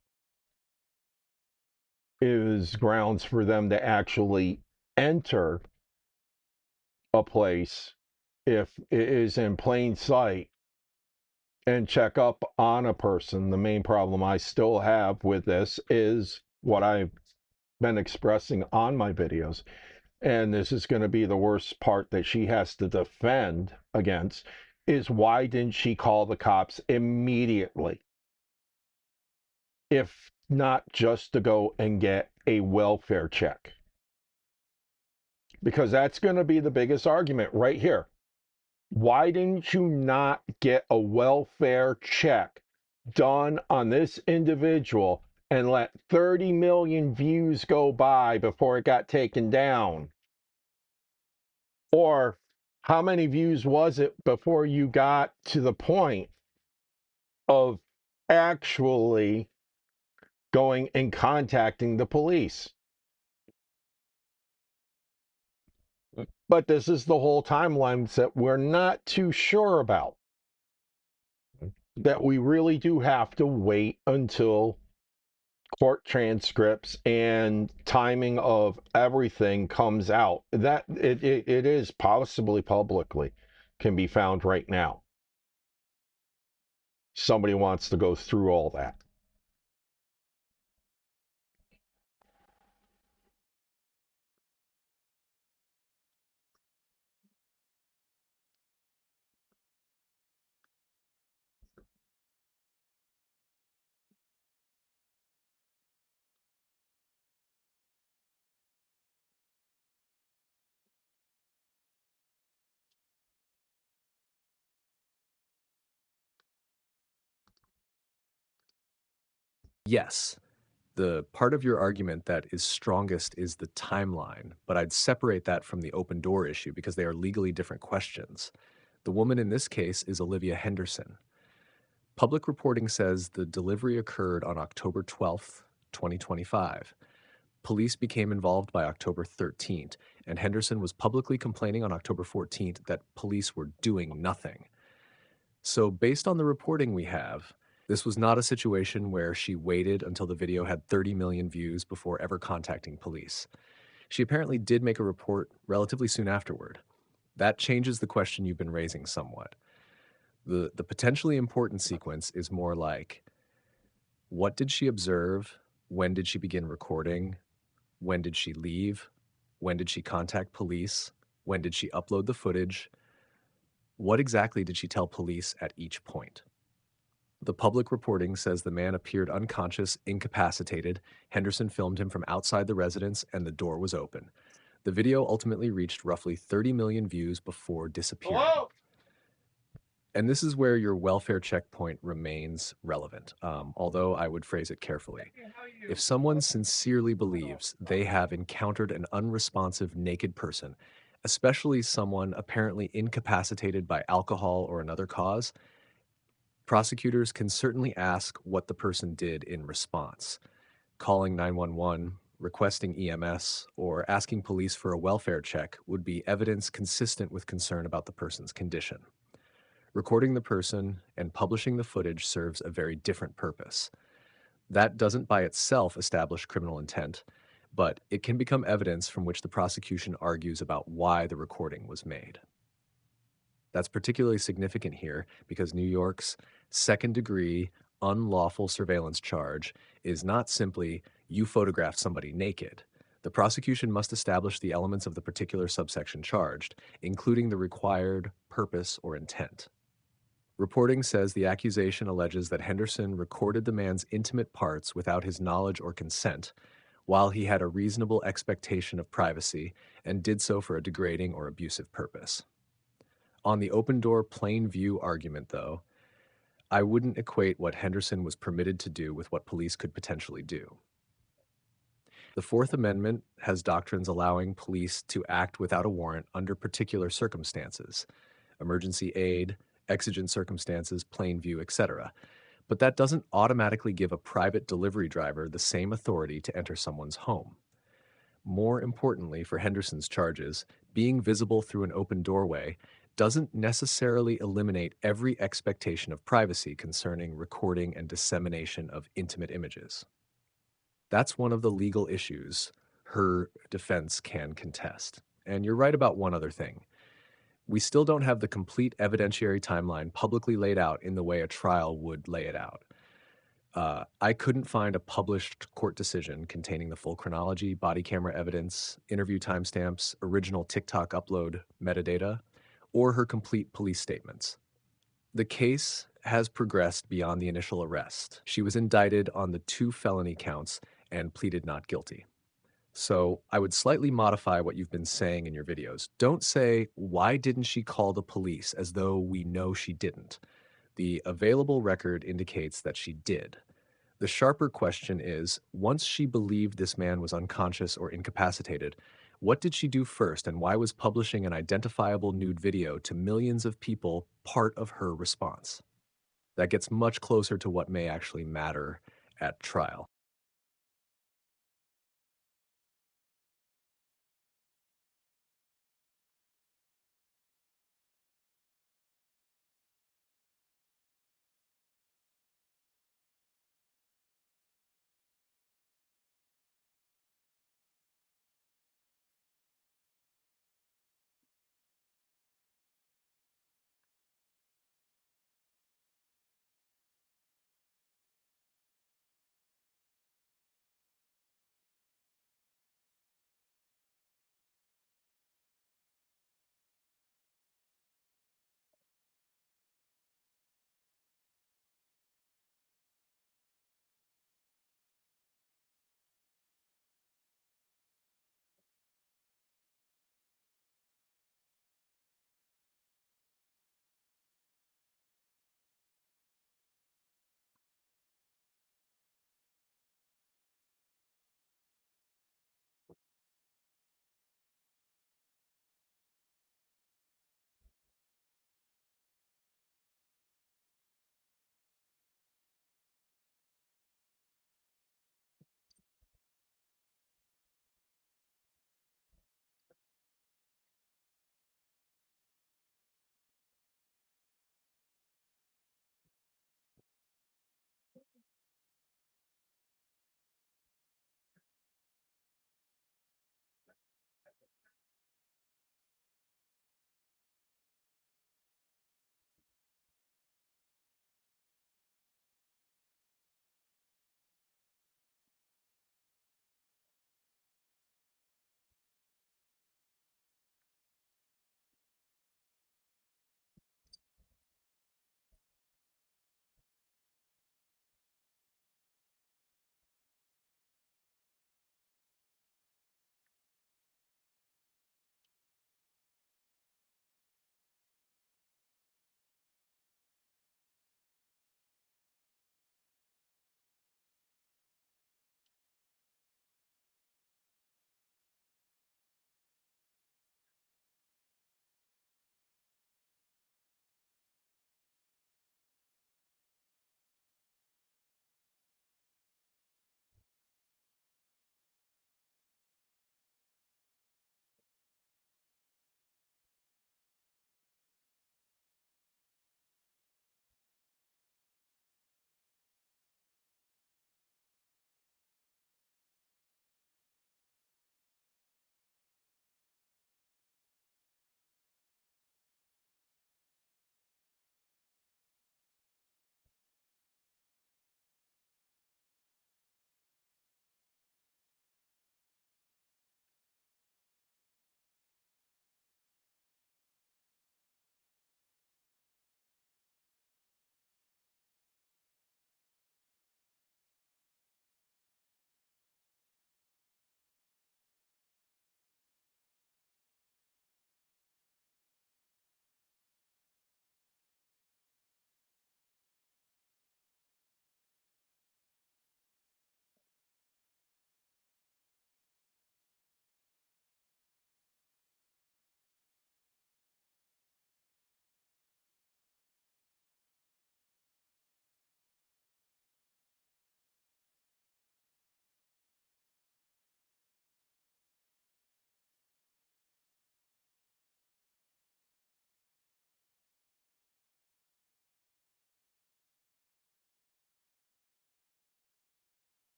is grounds for them to actually enter a place if it is in plain sight and check up on a person. The main problem I still have with this is what I've been expressing on my videos, and this is going to be the worst part that she has to defend against, is why didn't she call the cops immediately? If not just to go and get a welfare check. Because that's going to be the biggest argument right here. Why didn't you not get a welfare check done on this individual and let 30 million views go by before it got taken down? Or how many views was it before you got to the point of actually going and contacting the police? But this is the whole timeline that we're not too sure about. That we really do have to wait until court transcripts and timing of everything comes out. That it is possibly publicly can be found right now. Somebody wants to go through all that. Yes. The part of your argument that is strongest is the timeline, but I'd separate that from the open door issue because they are legally different questions. The woman in this case is Olivia Henderson. Public reporting says the delivery occurred on October 12th, 2025. Police became involved by October 13th, and Henderson was publicly complaining on October 14th that police were doing nothing. So, based on the reporting we have, this was not a situation where she waited until the video had 30 million views before ever contacting police. She apparently did make a report relatively soon afterward. That changes the question you've been raising somewhat. The potentially important sequence is more like, what did she observe? When did she begin recording? When did she leave? When did she contact police? When did she upload the footage? What exactly did she tell police at each point? The public reporting says the man appeared unconscious, incapacitated. Henderson filmed him from outside the residence and the door was open. The video ultimately reached roughly 30 million views before disappearing. Hello? And this is where your welfare checkpoint remains relevant, although I would phrase it carefully. If someone sincerely believes they have encountered an unresponsive naked person, especially someone apparently incapacitated by alcohol or another cause, prosecutors can certainly ask what the person did in response. Calling 911, requesting EMS, or asking police for a welfare check would be evidence consistent with concern about the person's condition. Recording the person and publishing the footage serves a very different purpose. That doesn't by itself establish criminal intent, but it can become evidence from which the prosecution argues about why the recording was made. That's particularly significant here because New York's second-degree unlawful surveillance charge is not simply you photographed somebody naked. The prosecution must establish the elements of the particular subsection charged, including the required purpose or intent. Reporting says the accusation alleges that Henderson recorded the man's intimate parts without his knowledge or consent, while he had a reasonable expectation of privacy and did so for a degrading or abusive purpose. On the open door plain view argument, though, I wouldn't equate what Henderson was permitted to do with what police could potentially do. The Fourth Amendment has doctrines allowing police to act without a warrant under particular circumstances, emergency aid, exigent circumstances, plain view, etc. But that doesn't automatically give a private delivery driver the same authority to enter someone's home. More importantly for Henderson's charges, being visible through an open doorway doesn't necessarily eliminate every expectation of privacy concerning recording and dissemination of intimate images. That's one of the legal issues her defense can contest. And you're right about one other thing. We still don't have the complete evidentiary timeline publicly laid out in the way a trial would lay it out. I couldn't find a published court decision containing the full chronology, body camera evidence, interview timestamps, original TikTok upload metadata, or her complete police statements. The case has progressed beyond the initial arrest. She was indicted on the 2 felony counts and pleaded not guilty. So I would slightly modify what you've been saying in your videos. Don't say, why didn't she call the police, as though we know she didn't. The available record indicates that she did. The sharper question is, once she believed this man was unconscious or incapacitated, what did she do first, and why was publishing an identifiable nude video to millions of people part of her response? That gets much closer to what may actually matter at trial.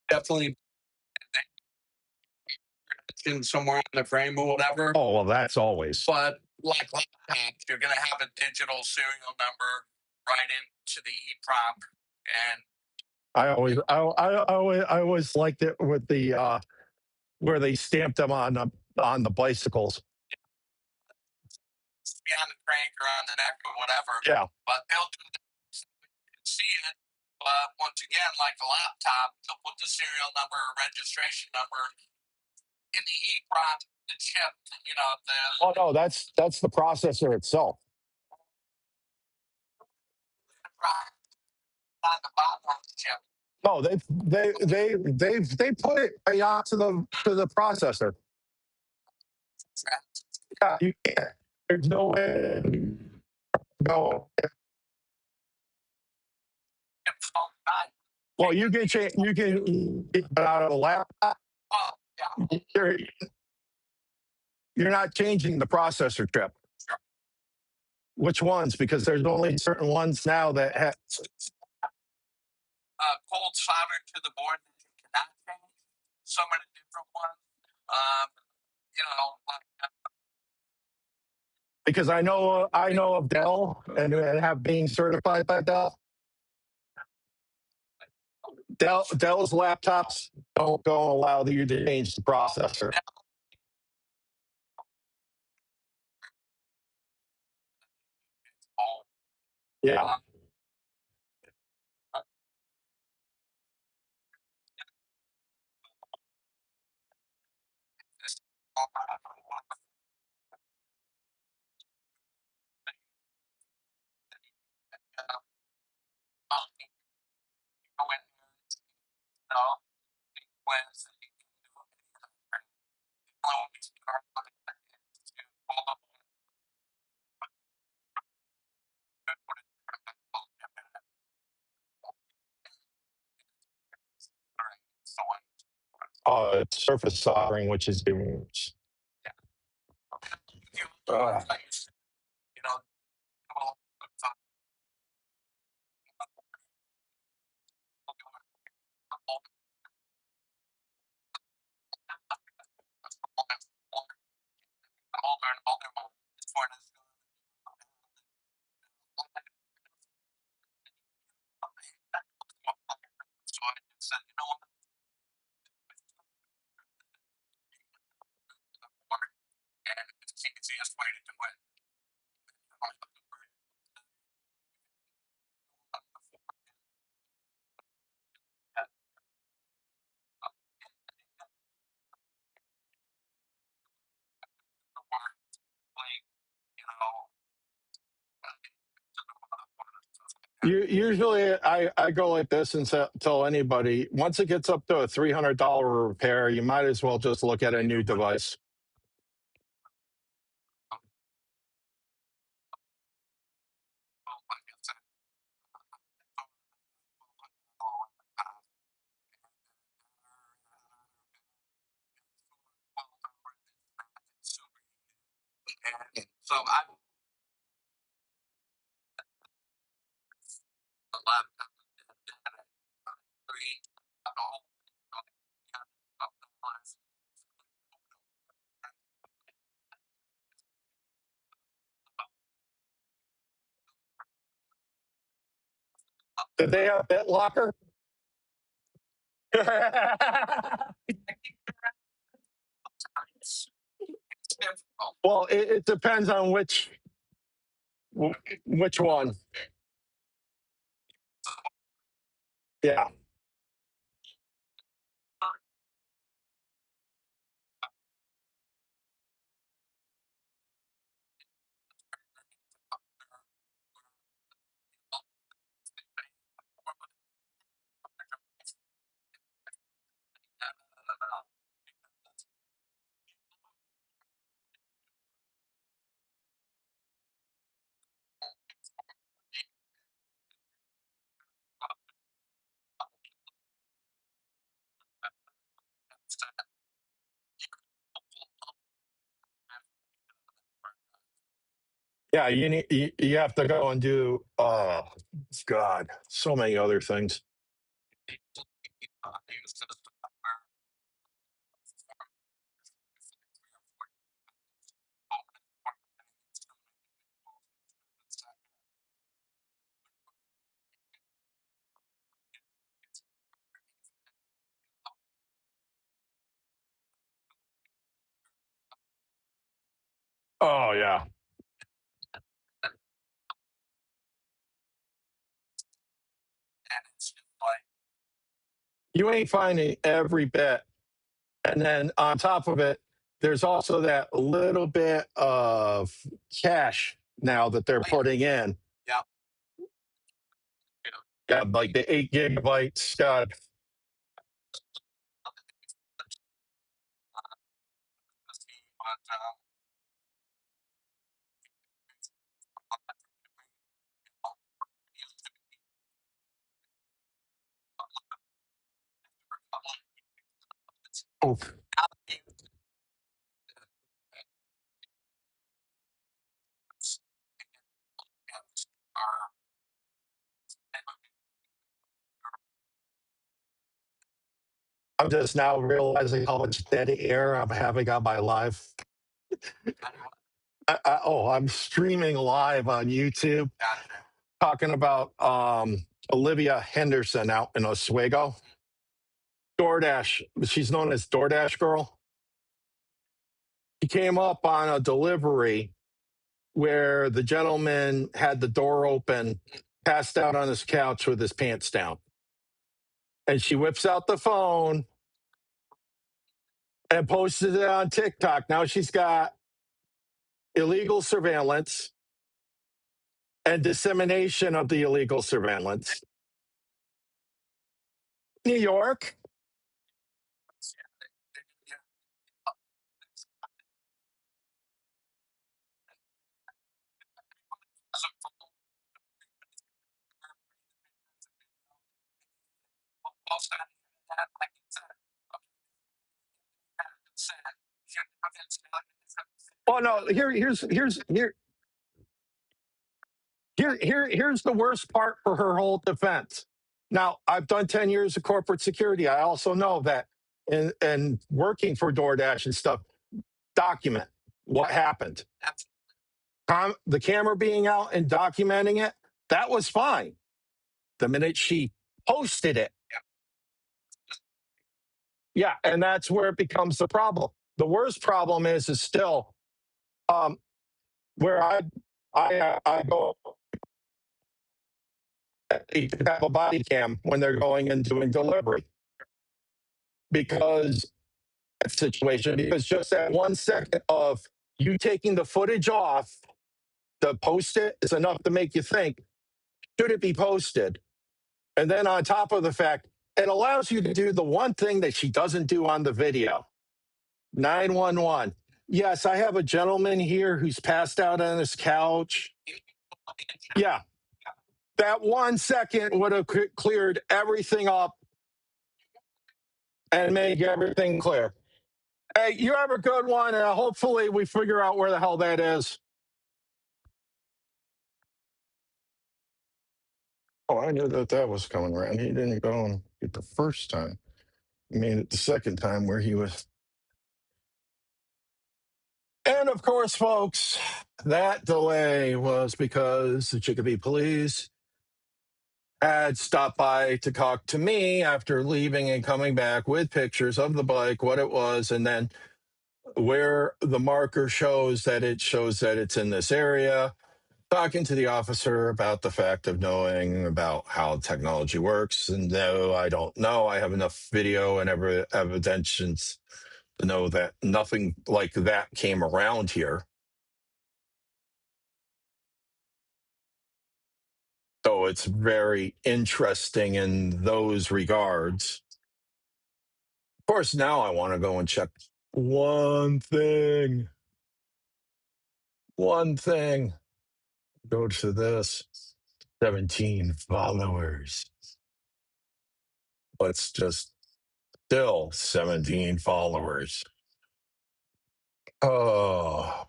definitely in somewhere on the frame or whatever. Oh, well, that's always. But like laptops, you're gonna have a digital serial number right into the EEPROM, and I always liked it with the where they stamped them on the bicycles. be on the crank or on the neck or whatever. Yeah. But they'll do that so you can see it. But once again, like a laptop, they'll put the serial number or registration number in the EEPROM, the chip, you know, the Oh no, that's the processor itself. on the bottom of the chip. No, they put it right onto the processor. Yeah, you can't. There's no way. No. Well, you can get out of a laptop. You're not changing the processor chip. Which ones? Because there's only certain ones now that have. Cold solder to the board that you cannot change. So many different ones. You know, Because I know of Dell and have being certified by Dell. Dell's laptops don't allow you to change the processor. Yeah. It's surface soldering, which is doing. Usually, I go like this and tell anybody once it gets up to a $300 repair, you might as well just look at a new device. so I Did they have BitLocker? Well, it depends on which one. Yeah. Yeah, you have to go and do God, so many other things. Oh yeah. You ain't finding every bit. And then on top of it, there's also that little bit of cache now that they're putting in. Yeah. Yeah, like the 8 gigabytes. God. Oh. I'm just now realizing how much dead air I'm having on my live. I'm streaming live on YouTube talking about Olivia Henderson out in Oswego. DoorDash. She's known as DoorDash Girl. She came up on a delivery where the gentleman had the door open, passed out on his couch with his pants down. And she whips out the phone and posted it on TikTok. Now she's got illegal surveillance and dissemination of the illegal surveillance. New York. Oh no, here's the worst part for her whole defense. Now, I've done 10 years of corporate security. I also know that in working for DoorDash and stuff, document what happened. The camera being out and documenting it, that was fine. The minute she posted it, yeah, and that's where it becomes the problem. The worst problem is still where I go to have a body cam when they're going and doing delivery because situation because just that 1 second of you taking the footage off to post it is enough to make you think, should it be posted? And then on top of the fact, it allows you to do the one thing that she doesn't do on the video. 911. Yes, I have a gentleman here who's passed out on his couch. Yeah. That 1 second would have cleared everything up and make everything clear. Hey, you have a good one, and hopefully we figure out where the hell that is. Oh, I knew that was coming around. He didn't go and get the first time. He made it the second time where he was. And of course, folks, that delay was because the Chicopee police had stopped by to talk to me after leaving and coming back with pictures of the bike, what it was, and then where the marker shows that it's in this area. Talking to the officer about the fact of knowing about how technology works. And no, I don't know. I have enough video and evidence to know that nothing like that came around here. So it's very interesting in those regards. Of course, now I want to go and check one thing. One thing. Go to this. 17 followers. Let's just still 17 followers. Oh,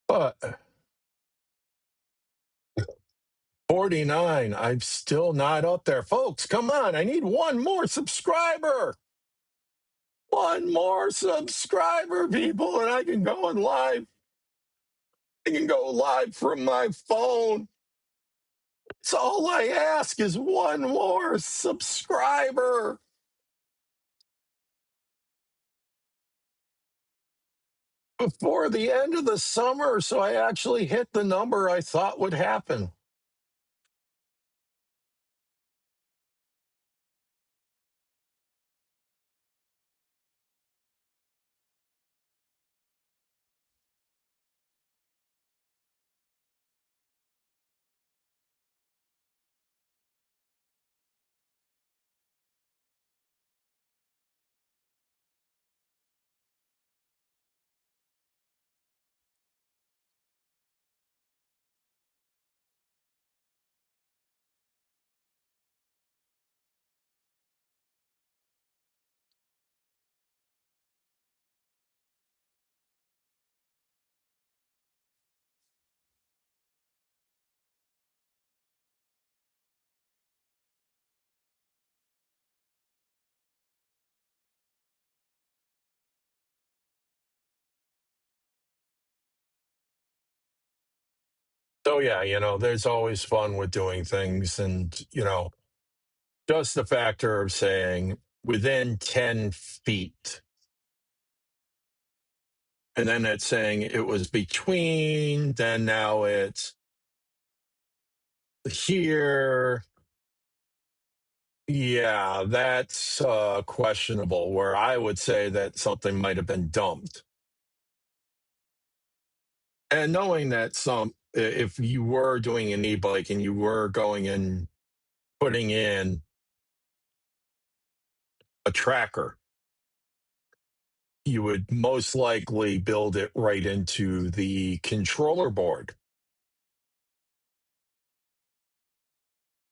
but 49. I'm still not up there. Folks, come on. I need one more subscriber. One more subscriber, people, and I can go on live. I can go live from my phone. It's all I ask is one more subscriber. Before the end of the summer, so I actually hit the number I thought would happen. So, yeah, there's always fun with doing things. And, just the factor of saying within 10 feet. And then it's saying it was between, then now it's here. Yeah, that's questionable, where I would say that something might have been dumped. And knowing that if you were doing an e-bike and you were going and putting in a tracker, you would most likely build it right into the controller board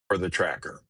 for the tracker.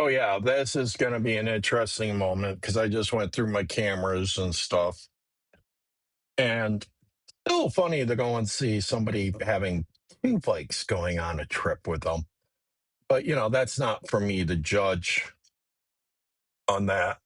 Oh yeah, this is going to be an interesting moment because I just went through my cameras and stuff, and still funny to go and see somebody having two bikes going on a trip with them. But that's not for me to judge on that.